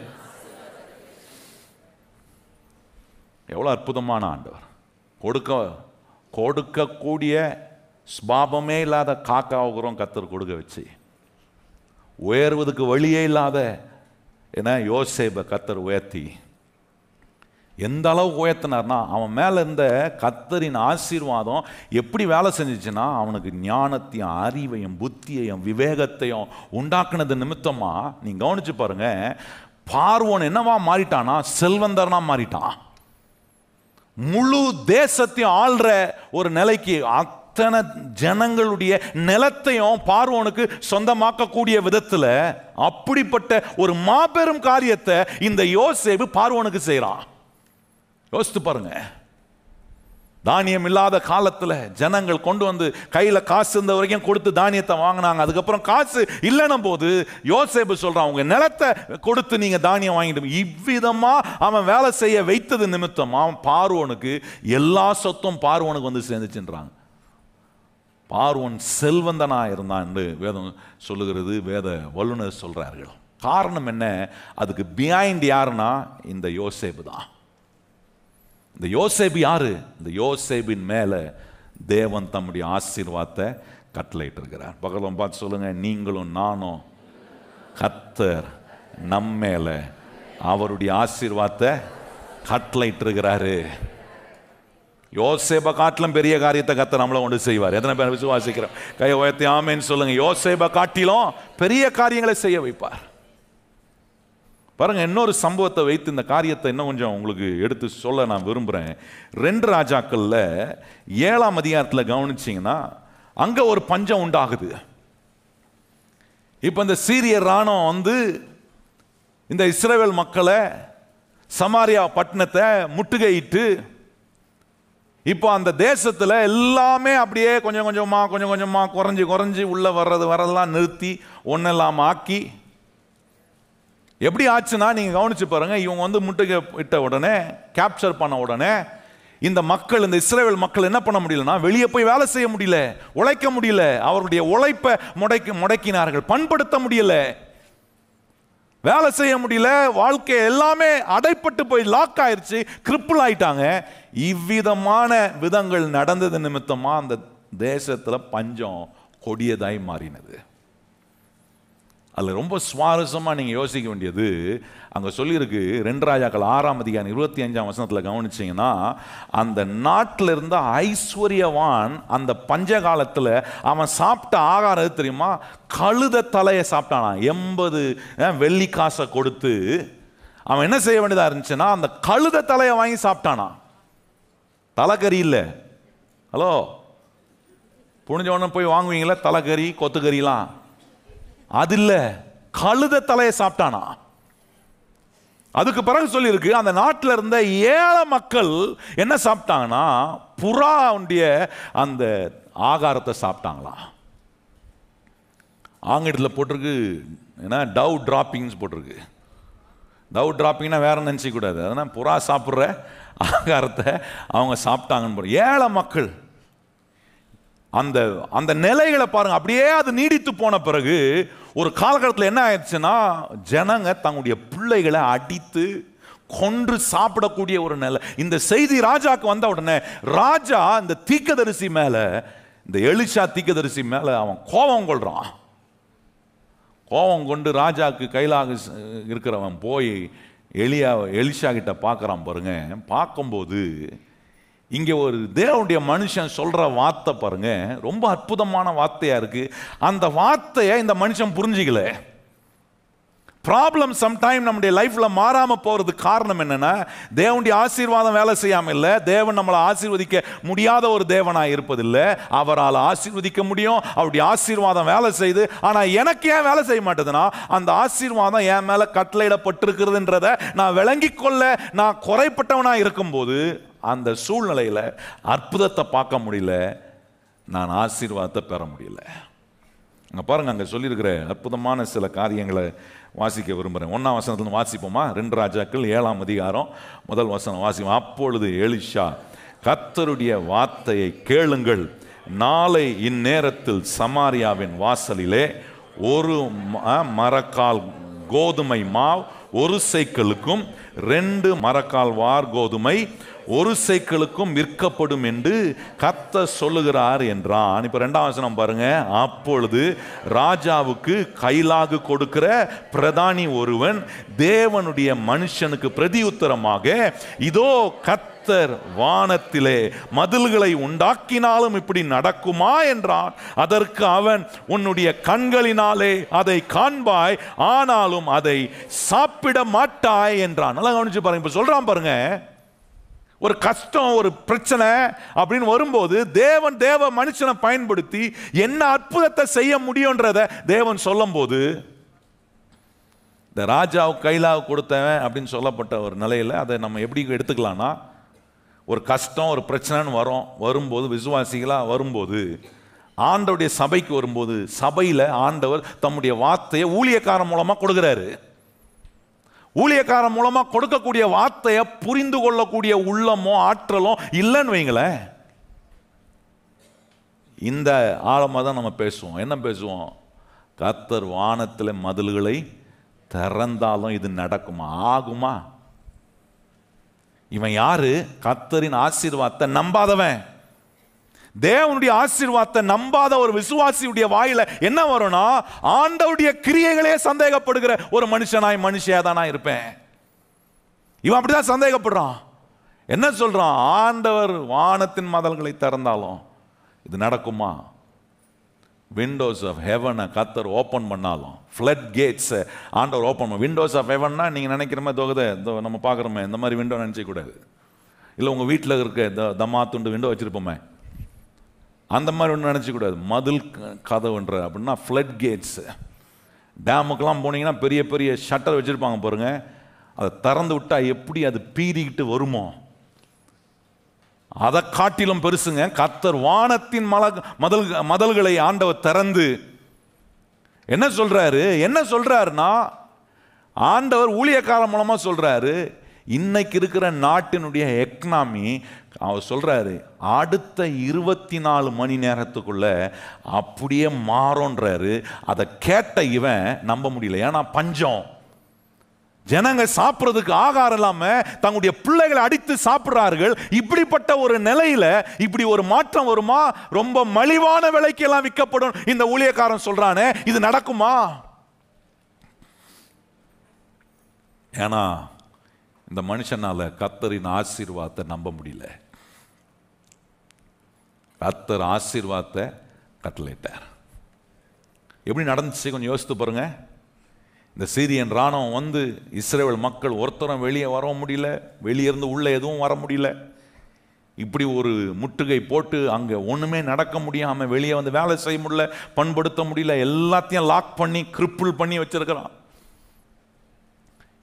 எவ்வளோ அற்புதமான ஆண்டவர். கொடுக்கக்கூடிய ஸ்பாபமே இல்லாத காக்காவுக்குறோம் கர்த்தர் கொடுக்க வச்சு, உயர்வதுக்கு வழியே இல்லாத ஏன்னா யோசேப்பை கர்த்தர் உயர்த்தி எந்த அளவு உயர்த்தினார்னா, அவன் மேலே இருந்த கர்த்தரின் ஆசீர்வாதம் எப்படி வேலை செஞ்சிச்சுன்னா, அவனுக்கு ஞானத்தையும் அறிவையும் புத்தியையும் விவேகத்தையும் உண்டாக்குனது நிமித்தமா நீங்க கவனிச்சு பாருங்க, பார்வோன் என்னவா மாறிட்டானா? செல்வந்தர்னா மாறிட்டான். முழு தேசத்தையும் ஆள்ற ஒரு நிலைக்கு, அத்தனை ஜனங்களுடைய நிலத்தையும் பார்வோனுக்கு சொந்தமாக்கக்கூடிய விதத்தில் அப்படிப்பட்ட ஒரு மாபெரும் காரியத்தை இந்த யோசேப்பு பார்வோனுக்கு செய்கிறான். யோசித்து பாருங்க. தானியம் இல்லாத காலத்தில் ஜனங்கள் கொண்டு வந்து கையில் காசு இருந்த வரைக்கும் கொடுத்து தானியத்தை வாங்கினாங்க. அதுக்கப்புறம் காசு இல்லைன்னும் போது யோசேப்பு சொல்றான், உங்க நிலத்தை கொடுத்து நீங்க தானியம் வாங்கிட்டு. இவ்விதமா அவன் வேலை செய்ய வைத்தது நிமித்தமா பார்வோனுக்கு எல்லா சொத்தும் பார்வோனுக்கு வந்து சேர்ந்துச்சுன்றாங்க. பார்வோன் செல்வந்தனா இருந்தான் என்று வேதம் சொல்லுகிறது, வேத வல்லுநர் சொல்றார்கள். காரணம் என்ன? அதுக்கு பிஹைண்ட் யாருன்னா இந்த யோசேப்பு தான். இந்த யோசேப்பு யாரு? இந்த யோசேப்பின் மேல தேவன் தம்முடைய ஆசீர்வாதத்தை கட்டளையிட்டு இருக்கிறார். பக்கத்துல பார்த்து சொல்லுங்க, நீங்களும் நானும் கர்த்தர் நம் மேல அவருடைய ஆசீர்வாதத்தை கட்டளையிட்டு இருக்கிறாரு. யோசேப்பை காட்டிலும் பெரிய காரியத்தை கர்த்தர் நம்மளை கொண்டு செய்வார். எத்தனை பேர் விசுவாசிக்கிறோம்? கை உயர்த்தி ஆமென்னு சொல்லுங்க. யோசேப்பை காட்டிலும் பெரிய காரியங்களை செய்ய வைப்பார். பாருங்க, இன்னொரு சம்பவத்தை வைத்து இந்த காரியத்தை இன்னும் கொஞ்சம் உங்களுக்கு எடுத்து சொல்ல நான் விரும்புகிறேன். 2 ராஜாக்கள்ல 7ஆம் அதிகாரத்தில் கவனிச்சிங்கன்னா அங்கே ஒரு பஞ்சம் உண்டாகுது. இப்போ இந்த சீரிய ராணுவம் வந்து இந்த இஸ்ரவேல் மக்களை சமாரியா பட்டணத்தை முற்றுகையிட்டு, இப்போ அந்த தேசத்தில் எல்லாமே அப்படியே கொஞ்சம் கொஞ்சமாக குறைஞ்சி உள்ள வரதெல்லாம் நிறுத்தி ஒன்னெல்லாம் ஆக்கி, எப்படி ஆச்சுன்னா நீங்க கவனிச்சு பாருங்க. இவங்க வந்து முட்டுகை இட்ட உடனே, கேப்சர் பண்ண உடனே இந்த மக்கள், இந்த இஸ்ரவேல் மக்கள் என்ன பண்ண முடியலன்னா, வெளியே போய் வேலை செய்ய முடியல, உழைக்க முடியல. அவருடைய உழைப்பை முடக்கினார்கள், பண்படுத்த முடியல, வேலை செய்ய முடியல. வாழ்க்கை எல்லாமே அடைப்பட்டு போய் லாக் ஆயிடுச்சு, கிரிப்பிள் ஆயிட்டாங்க. இவ்விதமான விதங்கள் நடந்தது நிமித்தமா அந்த தேசத்துல பஞ்சம் கொடியதாய் மாறினது. அதில் ரொம்ப சுவாரஸ்யமாக நீங்கள் யோசிக்க வேண்டியது, அங்கே சொல்லியிருக்கு 2 ராஜாக்கள் 6ஆம் அதிகாரம் 25ஆம் வசனத்தில் கவனிச்சிங்கன்னா, அந்த நாட்டில் இருந்த ஐஸ்வர்யவான் அந்த பஞ்ச காலத்தில் அவன் சாப்பிட்ட ஆகாரம் தெரியுமா? கழுத தலையை சாப்பிட்டானா. 80 வெள்ளி காசை கொடுத்து அவன் என்ன செய்ய வேண்டியதாக இருந்துச்சுன்னா, அந்த கழுத தலையை வாங்கி சாப்பிட்டானா. தலைக்கறி இல்லை. ஹலோ, புனிஞ்ச உடனே போய் வாங்குவீங்களா தலைக்கறி கொத்துக்கறிலாம்? அது இல்லை, கழுத தலையை சாப்பிட்டானா. அதுக்கு பிறகு சொல்லியிருக்கு, அந்த நாட்டில் இருந்த 7 மக்கள் என்ன சாப்பிட்டாங்கன்னா, புறாவுடைய அந்த ஆகாரத்தை சாப்பிட்டாங்களா. ஆங்கிலத்தில் போட்டிருக்கு, ஏன்னா டவ் டிராப்பிங்ஸ் போட்டிருக்கு. டவ் டிராப்பிங்னா வேற நினச்சிக்க கூடாது. அதனால் புறா சாப்பிட்ற ஆகாரத்தை அவங்க சாப்பிட்டாங்கன்னு. 7 மக்கள் அந்த அந்த நிலைகளை பாருங்க. அப்படியே அது நீடித்து போன பிறகு ஒரு காலகட்டத்தில் என்ன ஆயிடுச்சுன்னா, ஜனங்க தங்களுடைய பிள்ளைகளை அடித்து கொன்று சாப்பிடக்கூடிய ஒரு நிலை. இந்த செய்தி ராஜாக்கு வந்த உடனே ராஜா இந்த தீர்க்கதரிசி மேல, இந்த எலிஷா தீர்க்கதரிசி மேல அவன் கோபம் கொள்றான். கோபம் கொண்டு ராஜாக்கு கையிலாக இருக்கிறவன் போய் எலிஷா கிட்ட பார்க்கறான். பாருங்க, பார்க்கும்போது இங்கே ஒரு தேவனுடைய மனுஷன் சொல்ற வார்த்தை பாருங்க, ரொம்ப அற்புதமான வார்த்தையா இருக்கு. அந்த வார்த்தையை இந்த மனுஷன் புரிஞ்சிக்கல. ப்ராப்ளம் சம்டைம் நம்முடைய லைஃப்ல மாறாம போறதுக்கு காரணம் என்னன்னா, தேவனுடைய ஆசீர்வாதம் வேலை செய்யாம இல்லை, தேவன் நம்மளை ஆசீர்வதிக்க முடியாத ஒரு தேவனாய் இருப்பதில்லை. அவரால் ஆசீர்வதிக்க முடியும், அவருடைய ஆசீர்வாதம் வேலை செய்து. ஆனா எனக்கு ஏன் வேலை செய்ய மாட்டேதுன்னா, அந்த ஆசீர்வாதம் என் மேல கட்டளையிடப்பட்டிருக்கிறதுன்றத நான் விளங்கிக் கொள்ள நான் குறைப்பட்டவனா இருக்கும்போது அந்த சூழ்நிலையில அற்புதத்தை பார்க்க முடியல, நான் ஆசீர்வாதத்தை பெற முடியல. அங்கே பாருங்க, அங்கே சொல்லியிருக்கிற அற்புதமான சில காரியங்களை வாசிக்க விரும்புகிறேன். 1ஆம் வசனத்துல வாசிப்போமா? 2 ராஜாக்கள் 7ஆம் அதிகாரம் 1 வசனம் வாசிப்போம். அப்பொழுது எலிஷா, கர்த்தருடைய வார்த்தையை கேளுங்கள், நாளை இந்நேரத்தில் சமாரியாவின் வாசலிலே ஒரு மரக்கால் கோதுமை மாவு 1 சேக்கலுக்கும் 2 மரக்கால் வார் கோதுமை 1 சேக்கலுக்கும் விற்கப்படும் என்று கர்த்தர் சொல்லுகிறார் என்றான். இப்ப 2ஆம் வசனம் பாருங்க. அப்பொழுது ராஜாவுக்கு கைலாகு கொடுக்கிற பிரதானி ஒருவன் தேவனுடைய மனுஷனுக்கு பிரதியுத்தரமாக, இதோ கர்த்தர் வானத்திலே மதில்களை உண்டாக்கினாலும் இப்படி நடக்குமா என்றான். அதற்கு அவன், உன்னுடைய கண்களினாலே அதை காண்பாய், ஆனாலும் அதை சாப்பிட மாட்டாய் என்றான். நல்லா கவனிச்சு பாருங்க. இப்ப சொல்றான் பாருங்க, ஒரு கஷ்டம், ஒரு பிரச்சனை அப்படின்னு வரும்போது தேவ மனுஷனை பயன்படுத்தி என்ன அற்புதத்தை செய்ய முடியும்ன்றத தேவன் சொல்லும் போது, இந்த ராஜாவுக்கு கைலாக கொடுத்தவன் அப்படின்னு சொல்லப்பட்ட ஒரு நிலையில் அதை நம்ம எப்படி எடுத்துக்கலாம்னா, ஒரு கஷ்டம், ஒரு பிரச்சனைன்னு வரும்போது, விசுவாசிகளாக வரும்போது, ஆண்டவருடைய சபைக்கு வரும்போது, சபையில் ஆண்டவர் தம்முடைய வார்த்தையை ஊழியக்காரன் மூலமாக கொடுக்குறாரு. ஊழியக்காரன் மூலமா கொடுக்கக்கூடிய வார்த்தையை புரிந்து கொள்ளக்கூடிய உள்ளமோ ஆற்றலோ இல்லைன்னு வைங்களேன், இந்த ஆழமாக தான் நம்ம பேசுவோம். என்ன பேசுவோம்? கர்த்தர் வானத்தில் மதில்களை திறந்தாலும் இது நடக்குமா? ஆகுமா? இவன் யாரு? கர்த்தரின் ஆசீர்வாதத்தை நம்பாதவன். தேவனுடைய ஆசீர்வாதத்தை நம்பாத ஒரு விசுவாசியுடைய வாயில என்ன வரும்னா, ஆண்டவருடைய கிரியைகளே சந்தேகப்படுகிற ஒரு மனுஷியா தான் நான் இருப்பேன். இவன் அப்படிதான் சந்தேகப்படுறான். என்ன சொல்றான்? ஆண்டவர் வானத்தின் மதல்களை திறந்தாலும் இது நடக்குமா? விண்டோஸ் ஆஃப் ஹெவனை கர்த்தர் ஓப்பன் பண்ணாலும், ஃப்ளட் கேட்ஸ் ஆண்டவர் ஓப்பன் பண்ண. விண்டோஸ் ஆஃப் ஹெவன்னா நீங்க நினைக்கிற மாதிரி நம்ம பார்க்குறோமே இந்த மாதிரி விண்டோ நினைச்ச கூடாது. இல்லை உங்க வீட்டில் இருக்க தம்மா துண்டு விண்டோ வச்சிருப்போமே, அந்த மாதிரி ஒன்று நினச்சிக்கூடாது. மதில் கதவுன்ற அப்படின்னா ஃப்ளட் கேட்ஸ். டேமுக்கெல்லாம் போனீங்கன்னா பெரிய பெரிய ஷட்டர் வச்சுருப்பாங்க பாருங்க, அதை திறந்து விட்டால் எப்படி அது பீறிக்கிட்டு வருமோ, அதை காட்டிலும் பெருசுங்க. கர்த்தர் வானத்தின் மதல்களை ஆண்டவர் திறந்து என்ன சொல்றாருன்னா, ஆண்டவர் ஊழியக்காரன் மூலமா சொல்றாரு, இன்னைக்கு இருக்கிற நாட்டினுடைய எக்கனாமி, அவர் சொல்றாரு அடுத்த 24 மணி நேரத்துக்குள்ள அப்படியே மாறோன்றாரு. அதை கேட்ட இவன் நம்ப முடியல. ஏன்னா பஞ்சம், ஜனங்க சாப்பிட்றதுக்கு ஆகாரம் இல்லாம தங்களுடைய பிள்ளைகளை அடித்து சாப்பிடுறார்கள். இப்படிப்பட்ட ஒரு நிலையில இப்படி ஒரு மாற்றம் வருமா? ரொம்ப மலிவான விலைக்கு எல்லாம் விற்கப்படும் இந்த ஊழியக்காரன் சொல்றானே, இது நடக்குமா? ஏன்னா இந்த மனுஷனால கர்த்தரின் ஆசீர்வாதத்தை நம்ப முடியல. கர்த்தர் ஆசீர்வாதத்தை கட்டளையிட்டார். எப்படி நடந்துச்சு கொஞ்சம் யோசித்து பாருங்க. இந்த சீரியன் ராணுவம் வந்து இஸ்ரேல் மக்கள் ஒருத்தரும் வெளியே வர முடியல, வெளியே இருந்து உள்ள எதுவும் வர முடியல. இப்படி ஒரு முற்றுகை போட்டு அங்கே ஒன்றுமே நடக்க முடியாமல், வெளியே வந்து வேலை செய்ய முடியல, பண்படுத்த முடியல, எல்லாத்தையும் லாக் பண்ணி கிரிப்பிள் பண்ணி வச்சிருக்கிறான்.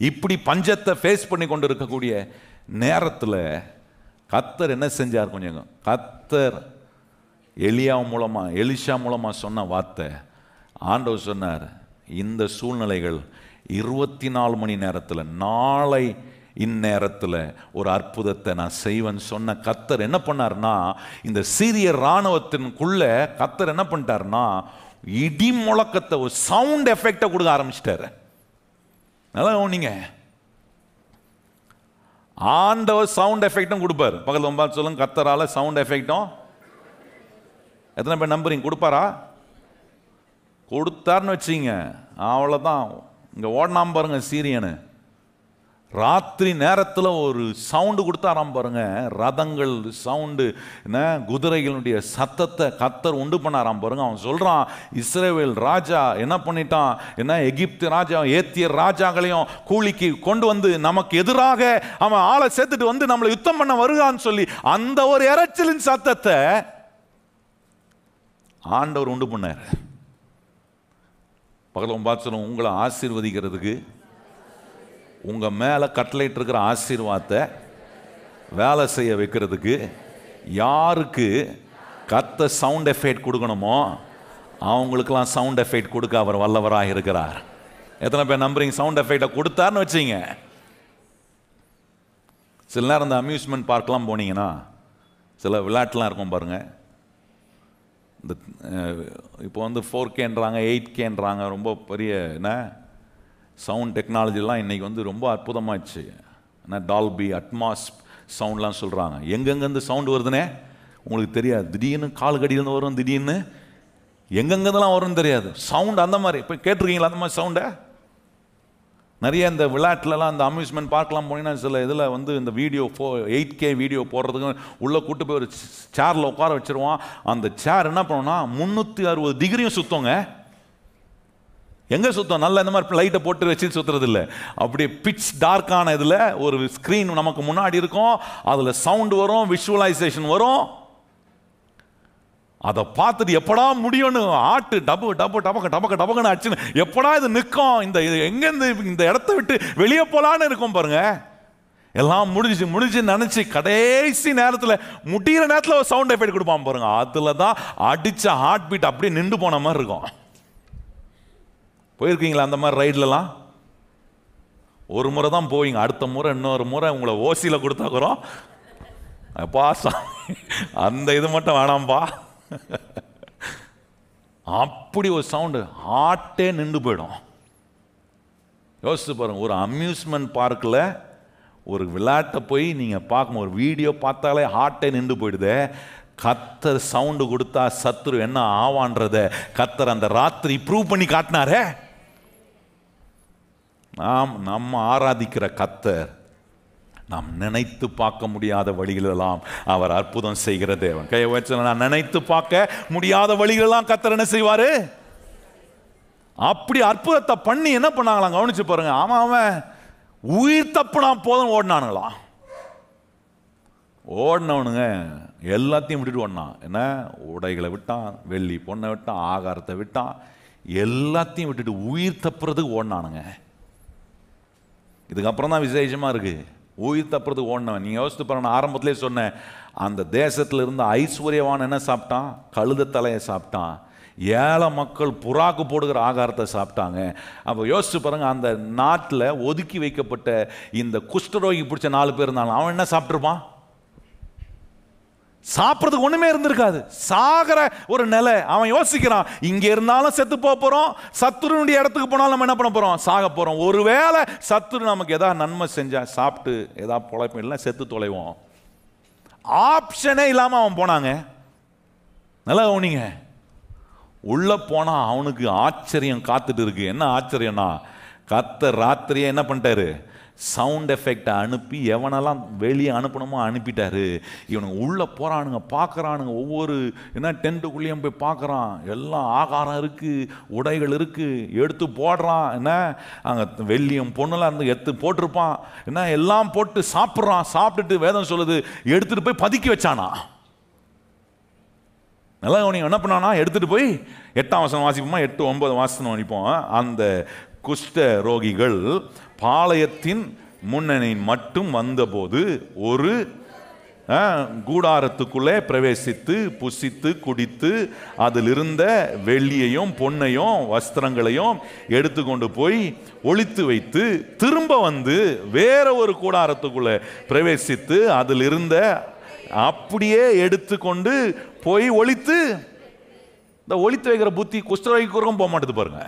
இப்படி பஞ்சத்தை ஃபேஸ் பண்ணி கொண்டு இருக்கக்கூடிய நேரத்தில் கர்த்தர் என்ன செஞ்சார்? கொஞ்சம் கர்த்தர் எலிஷா மூலமா சொன்ன வார்த்தை, ஆண்டவர் சொன்னார், இந்த சூழ்நிலைகள் 24 மணி நேரத்தில், நாளை இந்நேரத்தில் ஒரு அற்புதத்தை நான் செய்வேன் சொன்ன கர்த்தர் என்ன பண்ணார்னா, இந்த சீரிய இராணுவத்தின்குள்ள கர்த்தர் என்ன பண்ணிட்டார்னா, இடி முழக்கத்தை, ஒரு சவுண்ட் எஃபெக்டை கொடுக்க ஆரம்பிச்சிட்டாரு. நல்லா நீங்க ஆண்டவர் சவுண்ட் எஃபெக்டும் கொடுப்பார். பக்கத்தில் ரொம்ப சொல்லுங்க, கர்த்தரால சவுண்ட் எஃபெக்டும் எத்தனை பேர் நம்புறீங்க? கொடுப்பாரா? கொடுத்தாருன்னு வச்சிங்க, அவ்வளோதான். இங்கே ஓடனாம பாருங்க சீரியனு, ராத்திரி நேரத்தில் ஒரு சவுண்டு கொடுத்தாராம் பாருங்க, ரதங்கள் சவுண்டு, என்ன குதிரைகளுடைய சத்தத்தை கர்த்தர் உண்டு பண்ணாராம் பாருங்க. அவன் சொல்றான், இஸ்ரவேல் ராஜா என்ன பண்ணிட்டான், என்ன எகிப்து ராஜா ஏத்தியர் ராஜாக்களையும் கூலிக்கு கொண்டு வந்து நமக்கு எதிராக அவன் ஆளை சேர்த்துட்டு வந்து நம்மளை யுத்தம் பண்ண வருகான்னு சொல்லி அந்த ஒரு இரைச்சலின் சத்தத்தை ஆண்டவர் உண்டு பண்ணார். பகலும் பார்த்து உங்களை ஆசீர்வதிக்கிறதுக்கு, உங்க மேல கட்டளையிட்டு இருக்கிற ஆசீர்வாதத்தை வேலை செய்ய வைக்கிறதுக்கு யாருக்கு கர்த்தர் சவுண்ட் எஃபெக்ட் கொடுக்கணுமோ அவங்களுக்கெல்லாம் சவுண்ட் எஃபெக்ட் கொடுக்க அவர் வல்லவராக இருக்கிறார். எத்தனை பேர் நம்புறீங்க? சவுண்ட் எஃபெக்டை கொடுத்தாருன்னு வச்சிங்க. சில நேரம் இந்த அம்யூஸ்மெண்ட் பார்க்லாம் போனீங்கன்னா சில விளையாட்டுலாம் இருக்கும் பாருங்க. இந்த இப்போ வந்து 4Kன்றாங்க 8Kன்றாங்க, ரொம்ப பெரிய என்ன சவுண்ட் டெக்னாலஜிலாம் இன்றைக்கி வந்து ரொம்ப அற்புதமாகிடுச்சு. ஏன்னா டால்பி அட்மாஸ் சவுண்ட்லாம் சொல்கிறாங்க. எங்கெங்கேருந்து சவுண்டு வருதுன்னே உங்களுக்கு தெரியாது. திடீர்னு கால் கடியிலேருந்து வரும், திடீர்னு எங்கெங்கேருந்துலாம் வரும்னு தெரியாது. சவுண்டு அந்த மாதிரி இப்போ கேட்டிருக்கீங்களா அந்த மாதிரி சவுண்டை? நிறைய இந்த விளையாட்டுலலாம் இந்த அம்யூஸ்மெண்ட் பார்க்கலாம் போனீங்கன்னா சில இதில் வந்து இந்த வீடியோ 8K வீடியோ போடுறதுக்கு உள்ளே கூட்டு போய் ஒரு சேரில் உட்கார வச்சுருவான். அந்த சேர் என்ன பண்ணோன்னா 360 டிகிரியும் சுத்தங்க. எங்கே சுத்தம்? நல்லா இந்த மாதிரி லைட்டை போட்டு வச்சு சுற்றுறது இல்லை, அப்படியே பிட்ச் டார்க்கான இதில் ஒரு ஸ்க்ரீன் நமக்கு முன்னாடி இருக்கும். அதில் சவுண்டு வரும், விஷுவலைசேஷன் வரும். அதை பார்த்துட்டு எப்படா முடியும்னு ஆட்டு டபு டபு டபக்க டபக்க டபக்குன்னு அடிச்சுன்னு எப்படா இது நிற்கும், இந்த எங்கேருந்து இந்த இடத்த விட்டு வெளியே போகலான்னு இருக்கும் பாருங்க. எல்லாம் முடிஞ்சு நினச்சி கடைசி நேரத்தில் முடிகிற நேரத்தில் ஒரு சவுண்ட் எஃபெக்ட் கொடுப்பான் பாருங்க. அதில் தான் அடித்த ஹார்ட் பீட் அப்படியே நின்று போன மாதிரி இருக்கும். போயிருக்கீங்களா அந்த மாதிரி ரைட்லலாம்? ஒரு முறை தான் போவீங்க, அடுத்த முறை இன்னொரு முறை உங்களை ஓசியில் கொடுத்தாக்குறோம். அப்பா அந்த இது மட்டும் வேணாம்பா. அப்படி ஒரு சவுண்டு ஹார்ட்டே நின்று போயிடும். யோசிச்சு பாருங்க, ஒரு அம்யூஸ்மெண்ட் பார்க்கில் ஒரு விளையாட்டை போய் நீங்கள் பார்க்கணும், ஒரு வீடியோ பார்த்தாலே ஹார்ட்டே நின்று போயிடுதே. கர்த்தர் சவுண்டு கொடுத்தா சத்துரு என்ன ஆவான்றத கர்த்தர் அந்த ராத்திரி ப்ரூவ் பண்ணி காட்டினாரே. நம்ம ஆராதிக்கிற கர்த்தர் நாம் நினைத்து பார்க்க முடியாத வழிகளெல்லாம் அவர் அற்புதம் செய்கிற தேவன். கையை வச்சு நான் நினைத்து பார்க்க முடியாத வழிகளெல்லாம் கர்த்தர் என்ன செய்வாரு? அப்படி அற்புதத்தை பண்ணி என்ன பண்ணாங்களாம் கவனிச்சு பாருங்க. அவன் உயிர் தப்புனா போதும் ஓடினானுங்களாம். ஓடினவனுங்க எல்லாத்தையும் விட்டுட்டு ஓடினான். என்ன உடைகளை விட்டான், வெள்ளி பொண்ணை விட்டான், ஆகாரத்தை விட்டான், எல்லாத்தையும் விட்டுட்டு உயிர் தப்புறதுக்கு ஓடினானுங்க. இதுக்கப்புறம் தான் விசேஷமாக இருக்குது. உயிர் தப்புறதுக்கு ஓடினவன். நீங்கள் யோசித்து பாருங்க, நான் ஆரம்பத்திலே சொன்னேன், அந்த தேசத்தில் இருந்த ஐஸ்வர்யவான் என்ன சாப்பிட்டான்? கழுத தலையை சாப்பிட்டான். ஏழை மக்கள் புறாக்கு போடுகிற ஆகாரத்தை சாப்பிட்டாங்க. அப்போ யோசிச்சு பாருங்க, அந்த நாட்டில் ஒதுக்கி வைக்கப்பட்ட இந்த குஷ்டரோகி பிடிச்ச 4 பேர் இருந்தாலும் அவன் என்ன சாப்பிட்ருப்பான்? சாப்பிட்றதுக்கு ஒண்ணுமே இருந்திருக்காது. சாகிற ஒரு நிலை. அவன் யோசிக்கிறான், இங்க இருந்தாலும் செத்து போறோம், சத்துருனுடைய இடத்துக்கு போனாலும் நம்ம என்ன பண்ண போறோம்? சாக போறோம். ஒருவேளை சத்துரு நமக்கு ஏதாவது நன்மை செஞ்சா சாப்பிட்டு ஏதாவது பொழைப்போம், இல்லை செத்து தொலைவோம். ஆப்ஷனே இல்லாம அவன் போனாங்க. நல்லா கவனிங்க, உள்ள போனா அவனுக்கு ஆச்சரியம் காத்துட்டு இருக்கு. என்ன ஆச்சரியம்னா, கர்த்தர் ராத்திரியே என்ன பண்ணிட்டாரு? சவுண்ட் எஃபெக்டை அனுப்பி எவனெல்லாம் வெளியே அனுப்பணுமோ அனுப்பிட்டாரு. இவனுங்க உள்ளே போகிறானுங்க, பார்க்குறானுங்க, ஒவ்வொரு என்ன டென்ட்டுக்குள்ளேயும் போய் பார்க்குறான். எல்லாம் ஆகாரம் இருக்குது, உடைகள் இருக்குது, எடுத்து போடுறான். என்ன அங்கே வெள்ளியும் பொண்ணுலாம் இருந்து எடுத்து போட்டிருப்பான். என்ன எல்லாம் போட்டு சாப்பிட்றான். சாப்பிட்டுட்டு வேதம் சொல்லுது எடுத்துகிட்டு போய் பதுக்கி வச்சானா. நல்லா நீ என்ன பண்ணானா? எடுத்துகிட்டு போய் 8ஆம் வசனம் வாசிப்போமா? 8, 9 வாசனம் வாசிப்போம். அந்த குஷ்ட ரோகிகள் பாளையத்தின் முன்னணி மட்டும் வந்தபோது ஒரு கூடாரத்துக்குள்ளே பிரவேசித்து புசித்து குடித்து அதில் இருந்த வெள்ளியையும் பொன்னையும் வஸ்திரங்களையும் எடுத்துக்கொண்டு போய் ஒளித்து வைத்து திரும்ப வந்து வேற ஒரு கூடாரத்துக்குள்ளே பிரவேசித்து அதில் இருந்த அப்படியே எடுத்துக்கொண்டு போய் ஒளித்து. இந்த ஒளித்து வைக்கிற புத்தி குஷ்டரோகிக்கும் போக மாட்டேது பாருங்க.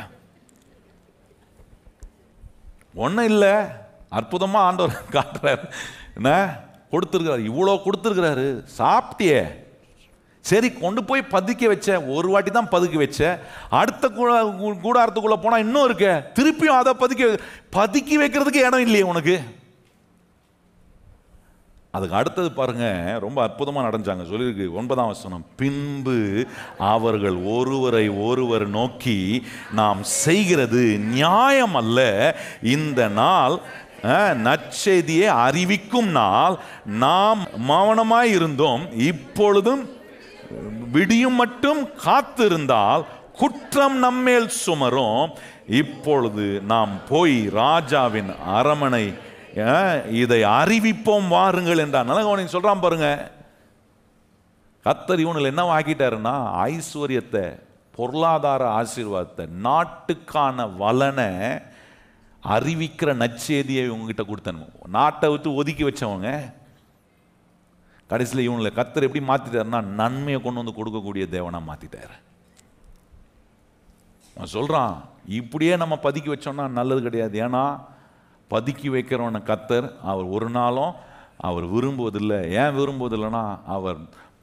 ஒன்றும் இல்லை, அற்புதமாக ஆண்டவர் காட்டுறாரு. என்ன கொடுத்துருக்கிறாரு, இவ்வளோ கொடுத்துருக்கிறாரு, சாப்பிட்டியே, சரி கொண்டு போய் பதுக்கி வச்ச. ஒரு வாட்டி தான் பதுக்கி வச்ச, அடுத்த கூடாரத்துக்குள்ளே போனால் இன்னும் இருக்க, திருப்பியும் அதை பதுக்கி வைக்கிறதுக்கு இடம் இல்லையே உனக்கு. அதுக்கு அடுத்தது பாருங்க, ரொம்ப அற்புதமாக நடந்தாங்க. சொல்லியிருக்கு 9ஆம் வசனம், பின்பு அவர்கள் ஒருவரை ஒருவர் நோக்கி, நாம் செய்கிறது நியாயம் அல்ல, இந்த நாள் நற்செய்தியை அறிவிக்கும் நாள், நாம் மௌனமாய் இருந்தோம், இப்பொழுதும் விடியும் மட்டும் காத்திருந்தால் குற்றம் நம்மேல் சுமரும், இப்பொழுது நாம் போய் ராஜாவின் அரமனை இதை அறிவிப்போம் வாருங்கள் என்றார். நல்ல கவனிங்க, சொல்றான் பாருங்க, கர்த்தர் இவனுக்கு என்ன ஆக்கிட்டாருன்னா, ஐஸ்வர்யத்தை, பொருளாதார ஆசீர்வாதத்தை, நாட்டுக்கான வளனை அறிவிக்கிற நற்செய்தியை இவங்ககிட்ட கொடுத்தனும். நாட்டை விட்டு ஒதுக்கி வச்சவங்க கடைசியில் இவங்களை கர்த்தர் எப்படி மாத்திட்டாருன்னா, நன்மையை கொண்டு வந்து கொடுக்கக்கூடிய தேவனா மாத்திட்டாரு. நான் சொல்றான், இப்படியே நம்ம பதுக்கி வச்சோம்னா நல்லது கிடையாது. ஏன்னா பதுக்கி வைக்கிறவனை கர்த்தர் அவர் ஒரு நாளும் அவர் விரும்புவதில்லை. ஏன் விரும்புவதில்லைன்னா, அவர்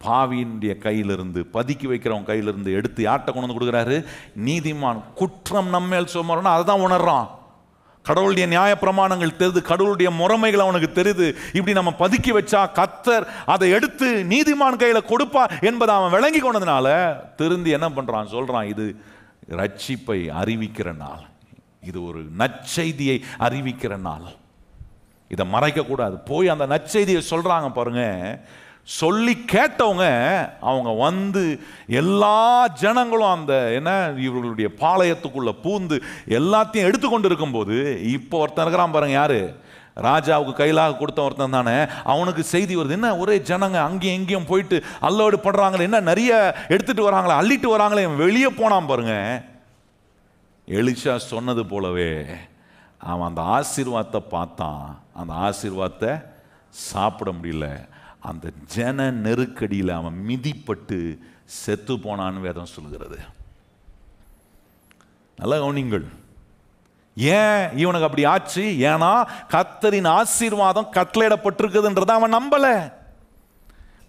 பாவியினுடைய கையிலிருந்து, பதுக்கி வைக்கிறவன் கையிலிருந்து எடுத்து யார்கிட்ட கொண்டு வந்து கொடுக்குறாரு? நீதிமான். குற்றம் நம்மேல் சுமரணும், அதை தான் உணர்றான். கடவுளுடைய நியாய பிரமாணங்கள் தெரியுது, கடவுளுடைய முறைமைகள் அவனுக்கு தெரியுது. இப்படி நம்ம பதுக்கி வச்சா கர்த்தர் அதை எடுத்து நீதிமான் கையில கொடுப்பா என்பதை அவன் விளங்கி கொண்டதுனால திருந்தி என்ன பண்றான்? சொல்றான், இது ரட்சிப்பை அறிவிக்கிற நாள், இது ஒரு நற்செய்தியை அறிவிக்கிற நாள், இதை மறைக்க கூடாது. போய் அந்த நற்செய்தியை சொல்றாங்க பாருங்க. சொல்லி கேட்டவங்க அவங்க வந்து எல்லா ஜனங்களும் அந்த இவர்களுடைய பாளையத்துக்குள்ள பூந்து எல்லாத்தையும் எடுத்துக்கொண்டு இருக்கும்போது, இப்போ ஒருத்தன் இருக்கிறான் பாருங்க, யாரு? ராஜாவுக்கு கையிலாக கொடுத்த ஒருத்தன் தானே. அவனுக்கு செய்தி வருது, என்ன ஒரே ஜனங்க அங்கேயும் எங்கேயும் போயிட்டு அல்லோடு படுறாங்களே, என்ன நிறைய எடுத்துட்டு வராங்களே, அள்ளிட்டு வராங்களே. வெளியே போனான் பாருங்க. எலிஷா சொன்னது போலவே அவன் அந்த ஆசீர்வாதத்தை பார்த்தான், அந்த ஆசீர்வாதத்தை சாப்பிட முடியல. அந்த ஜன நெருக்கடியில் அவன் மிதிப்பட்டு செத்து போனான்னு வேதம் சொல்கிறது. நல்ல கவனிங்கள், ஏன் இவனுக்கு அப்படி ஆச்சு? ஏன்னா கர்த்தரின் ஆசீர்வாதம் கட்டளையிடப்பட்டிருக்குதுன்றதை அவன் நம்பல.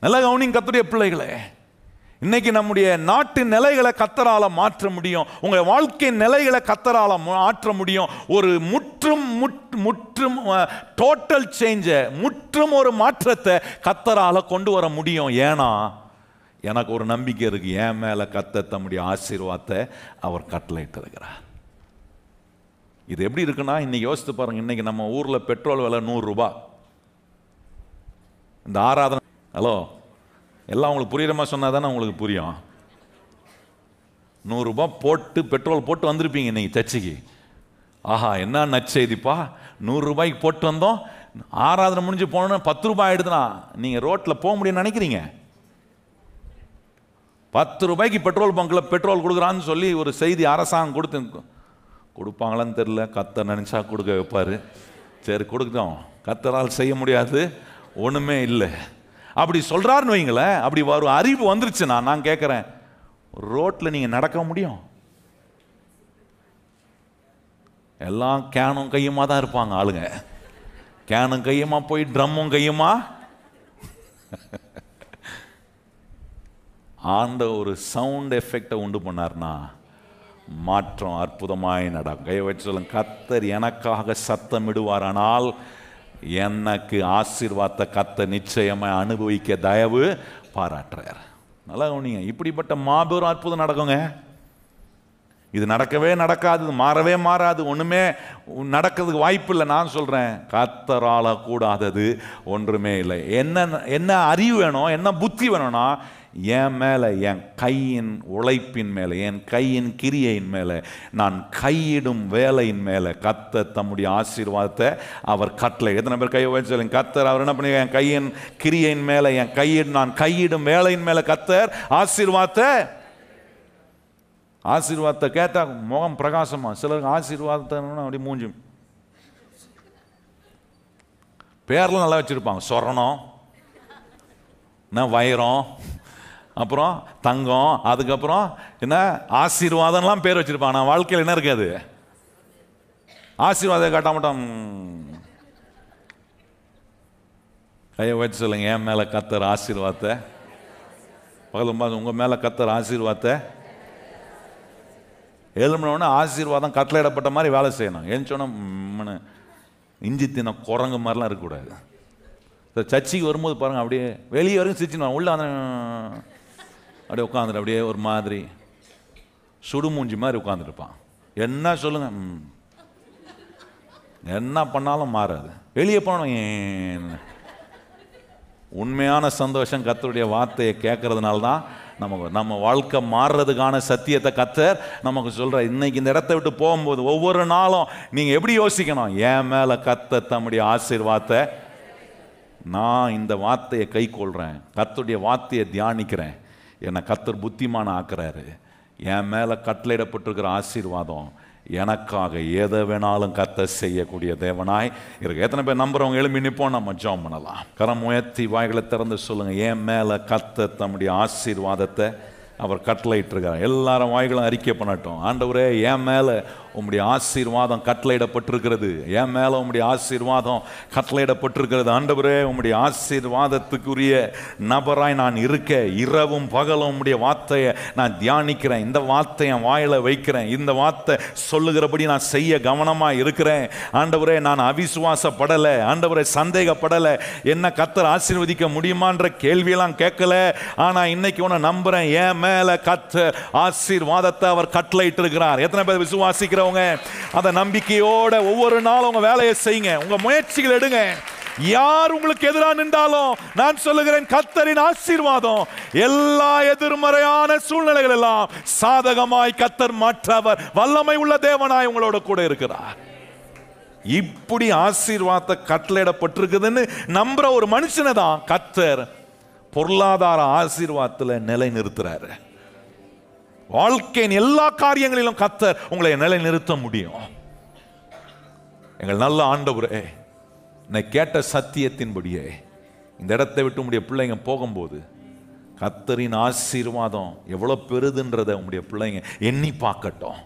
நல்ல கவனிங்க கர்த்தருடைய பிள்ளைகளே, இன்னைக்கு நம்முடைய நாட்டின் நிலைகளை கர்த்தரால மாற்ற முடியும். உங்க வாழ்க்கை நிலைகளை கர்த்தரால மாற்ற முடியும். ஒரு முற்றும் டோட்டல் சேஞ்ச, முற்றும் ஒரு மாற்றத்தை கர்த்தரால கொண்டு வர முடியும். ஏன்னா எனக்கு ஒரு நம்பிக்கை இருக்கு, என் மேல கர்த்தர் தம்முடைய ஆசீர்வாதத்தை அவர் கட்டளையிட்டிருக்கிறார். இது எப்படி இருக்குன்னா, இன்னைக்கு யோசித்து பாருங்க, இன்னைக்கு நம்ம ஊர்ல பெட்ரோல் விலை 100 ரூபாய். இந்த ஆராதனை, ஹலோ, எல்லாம் உங்களுக்கு புரியுற மாதிரி சொன்னா தானே உங்களுக்கு புரியும். 100 ரூபாய் போட்டு பெட்ரோல் போட்டு வந்திருப்பீங்க இன்னைக்கு சர்ச்சைக்கு. ஆஹா, என்ன நற்செய்திப்பா, 100 ரூபாய்க்கு போட்டு வந்தோம், ஆராதனை முடிஞ்சு போனோன்னு 10 ரூபாய் ஆயிடுதுன்னா நீங்க ரோட்ல போக முடியும்னு நினைக்கிறீங்க? 10 ரூபாய்க்கு பெட்ரோல் பங்க்ல பெட்ரோல் கொடுக்குறான்னு சொல்லி ஒரு செய்தி அரசாங்கம் கொடுப்பாங்களான்னு தெரியல. கர்த்தர் நினைச்சா கொடுக்க வைப்பாரு. சரி, கொடுக்கட்டும். கர்த்தரால் செய்ய முடியாது ஒண்ணுமே இல்லை அப்படி சொல்றாருன்னு வைங்களேன். அப்படி ஒரு அறிவு வந்துருச்சுன்னா நான் கேட்கிறேன், ரோட்ல நீங்க நடக்க முடியும்? எல்லாம் கேனும் கையுமா தான் இருப்பாங்க ஆளுங்க. கேனும் கையுமா போய் ட்ரம்மும் கையுமா. ஆண்ட ஒரு சவுண்ட் எஃபெக்டை உண்டு பண்ணார்னா மாற்றம் அற்புதமாய் நடக்கும். கையை வச்சு சொல்லுங்க, கர்த்தர் எனக்காக சத்தமிடுவாரானால் எனக்கு ஆசீர்வாதத்தை கர்த்தர் நிச்சயமாக அனுபவிக்க தயவு பாராட்டுறார். நல்லா கவனிங்க, இப்படிப்பட்ட மாபெரும் அற்புதம் நடக்குங்க. இது நடக்கவே நடக்காது, மாறவே மாறாது, ஒன்றுமே நடக்கிறதுக்கு வாய்ப்பு இல்லை. நான் சொல்கிறேன், கர்த்தரால கூடாதது ஒன்றுமே இல்லை. என்ன அறிவு வேணும், என்ன புத்தி வேணும்னா, என் மேலே, என் கையின் உழைப்பின் மேலே, என் கையின் கிரியையின் மேலே, நான் கையிடும் வேலையின் மேலே கர்த்தர் தம்முடைய ஆசீர்வாதத்தை அவர் கட்டளை. எத்தனை பேர் கையை வச்சு சொல்லுங்க, கர்த்தர் அவர் என்ன பண்ணி, என் கையின் கிரியையின் மேலே, நான் கையிடும் வேலையின் மேலே கர்த்தர் ஆசீர்வாதத்தை கேட்டா முகம் பிரகாசமா. சிலருக்கு ஆசீர்வாதத்தை அப்படி மூஞ்சி பேர்லாம் நல்லா வச்சிருப்பாங்க, சொரணம், வைரம், அப்புறம் தங்கம், அதுக்கப்புறம் என்ன ஆசீர்வாதம்லாம் பேர் வச்சிருப்பாங்க. நான் வாழ்க்கையில் என்ன இருக்காது, ஆசீர்வாதம் காட்ட மாட்டோம். கையை வச்சு சொல்லுங்க, என் மேல கர்த்தர் ஆசீர்வாதத்தை, பகலும் உங்க மேல கர்த்தர் ஆசீர்வாதத்தை. எழுமனோன்னு ஆசீர்வாதம் கட்டளையிடப்பட்ட மாதிரி வேலை செய்யணும். ஏன்னு சொன்ன இஞ்சி தின குரங்கு மாதிரிலாம் இருக்கக்கூடாது. சர்ச்சைக்கு வரும்போது பாருங்கள், அப்படியே வெளியே வரைக்கும் சிரிச்சுன்னு உள்ள அந்த அப்படியே உட்காந்துட்டு அப்படியே ஒரு மாதிரி சுடுமூஞ்சி மாதிரி உட்காந்துருப்பான். என்ன சொல்லுங்க, என்ன பண்ணாலும் மாறாது. வெளியே போனோம். உண்மையான சந்தோஷம் கர்த்தருடைய வார்த்தையை கேட்கறதுனால தான் நம்ம வாழ்க்கை மாறுறதுக்கான சத்தியத்தை கர்த்தர் நமக்கு சொல்ற. இன்னைக்கு இந்த இடத்தை விட்டு போகும்போது ஒவ்வொரு நாளும் நீங்க எப்படி யோசிக்கணும், என் மேல கர்த்தர் தம்முடைய ஆசீர்வாதத்தை, நான் இந்த வார்த்தையை கை கொள்றேன், கர்த்தருடைய வார்த்தையை தியானிக்கிறேன், என்னை கர்த்தர் புத்திமான ஆக்குறாரு, என் மேல கட்டளையிடப்பட்டிருக்கிற ஆசீர்வாதம் எனக்காக எதை வேணாலும் கர்த்தர் செய்யக்கூடிய தேவனாய் இருக்கு. எத்தனை பேர் நம்புறவங்க எழுப்பி நிற்போம், நம்ம ஜெபம் பண்ணலாம். கரம் உயர்த்தி வாய்களை திறந்து சொல்லுங்க, என் மேல கர்த்தர் தம்முடைய ஆசீர்வாதத்தை அவர் கட்டளையிட்டிருக்கிறார். எல்லாரும் வாய்களும் அறிக்கை பண்ணட்டும். ஆண்டவரே, என் மேல உம்முடைய ஆசீர்வாதம் கட்டளையிடப்பட்டிருக்கிறது, என் மேல உம்முடைய ஆசீர்வாதம் கட்டளையிடப்பட்டிருக்கிறது. ஆண்டவரே, உம்முடைய ஆசீர்வாதத்துக்குரிய நபராய் நான் இருக்க இரவும் பகலும் உம்முடைய வார்த்தையை நான் தியானிக்கிறேன், இந்த வார்த்தையை என் வாயில வைக்கிறேன், இந்த வார்த்தை சொல்லுகிறபடி நான் செய்ய கவனமாக இருக்கிறேன். ஆண்டவரே, நான் அவிசுவாசப்படலை, ஆண்டவரே சந்தேகப்படலை, என்ன கர்த்தர் ஆசீர்வதிக்க முடியுமான்ற கேள்வியெல்லாம் கேட்கல. ஆனா இன்னைக்கு உன்னை நம்புறேன், என் மேல கர்த்தர் ஆசீர்வாதத்தை அவர் கட்டளையிட்டு இருக்கிறார். எத்தனை பேர் விசுவாசிக்கிற அந்த நம்பிக்கையோட ஒவ்வொரு நாளும் உங்க வேலையை செய்யுங்க, உங்க முயற்சிகள் எடுங்க. யார் உங்களுக்கு எதிராக நின்றாலும் நான் சொல்லுகிறேன், கர்த்தரின் ஆசீர்வாதம் எல்லா எதிர்மறையான சூழ்நிலைகள் எல்லாம் சாதகமாய் கர்த்தர் மாற்றவர் வல்லமை உள்ள தேவனாய் உங்களோட கூட இருக்கிறார். இப்படி ஆசீர்வாதத்தை கட்டளையிடப்பட்டிருக்குதுன்னு நம்புற ஒரு மனுஷனை தான் கர்த்தர் பொருளாதார ஆசீர்வாதத்தில் நிலை நிறுத்துறாரு. வாழ்க்கையின் எல்லா காரியங்களிலும் கர்த்தர் உங்களை நிலை நிறுத்த முடியும். எங்கள் நல்ல ஆண்டவரே, நான் கேட்ட சத்தியத்தின்படியே இந்த இடத்தை விட்டு உங்களுடைய பிள்ளைங்க போகும்போது கர்த்தரின் ஆசீர்வாதம் எவ்வளவு பெருதுன்றதை உங்களுடைய பிள்ளைங்க எண்ணி பார்க்கட்டும்.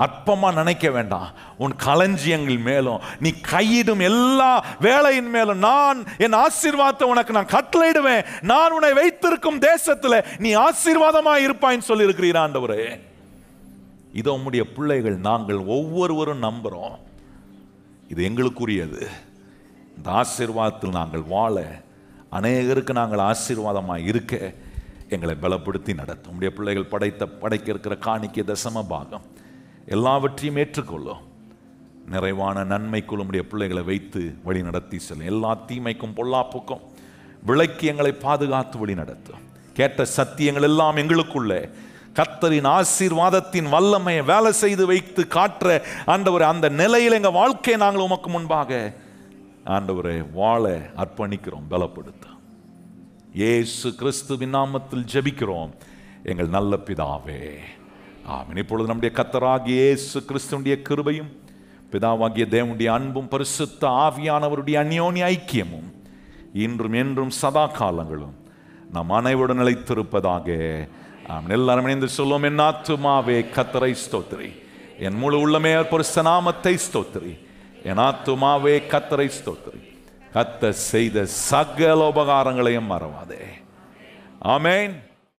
அற்பமா நினைக்க வேண்டாம். உன் களஞ்சியங்கள் மேலும் நீ கையிடும் எல்லா வேலையின் மேலும் நான் என் ஆசீர்வாதத்தை உனக்கு நான் கட்டளையிடுவேன், நான் உன்னை வைத்திருக்கும் தேசத்துல நீ ஆசீர்வாதமாய் இருப்பாய்ன்னு சொல்லி இருக்கிறீர் ஆண்டவரே. இதோ உம்முடைய பிள்ளைகள் நாங்கள் ஒவ்வொருவரும் நம்புறோம், இது எங்களுக்குரியது. இந்த ஆசீர்வாதத்தில் நாங்கள் வாழ, அநேகருக்கு நாங்கள் ஆசீர்வாதமாய் இருக்க எங்களை பலப்படுத்தி நடத்தும். உம்முடைய பிள்ளைகள் படைக்க இருக்கிற காணிக்கை தசம பாகம் எல்லாவற்றையும் ஏற்றுக்கொள்ளும். நிறைவான நன்மைக்குள் உம்முடைய பிள்ளைகளை வைத்து வழி நடத்தி செல்லும். எல்லா தீமைக்கும் பொல்லாப்புக்கும் விலக்கி எங்களை பாதுகாத்து வழி நடத்தும். கேட்ட சத்தியங்கள் எல்லாம் எங்களுக்குள்ளே கர்த்தரின் ஆசீர்வாதத்தின் வல்லமையை வேலை செய்து வைத்து காட்டுற ஆண்டவரே, அந்த நிலையில் எங்கள் வாழ்க்கையை நாங்கள் உமக்கு முன்பாக ஆண்டவரே வாழ அர்ப்பணிக்கிறோம். பலப்படுத்தும். இயேசு கிறிஸ்துவின் நாமத்தில் ஜெபிக்கிறோம் எங்கள் நல்ல பிதாவே, ஆமென். இப்பொழுது நம்முடைய கர்த்தராகிய இயேசு கிறிஸ்துவினுடைய கிருபையும் பிதாவாகிய தேவனுடைய அன்பும் பரிசுத்த ஆவியானவருடைய அந்யோன்ய ஐக்கியமும் இன்றும் என்றும் சதா காலங்களும் நம் அனைவருடன் நிலைத்திருப்பதாக. ஆமென். எல்லாரும் இணைந்து சொல்லுவோம், என் ஆத்துமாவே கர்த்தரை ஸ்தோத்திரி, என் முழு உள்ளமே பரிசுத்த நாமத்தை ஸ்தோத்திரி, என் ஆத்துமாவே கர்த்தரை ஸ்தோத்திரி, கர்த்தர் செய்த சகல உபகாரங்களையும் மறவாதே. ஆமென்.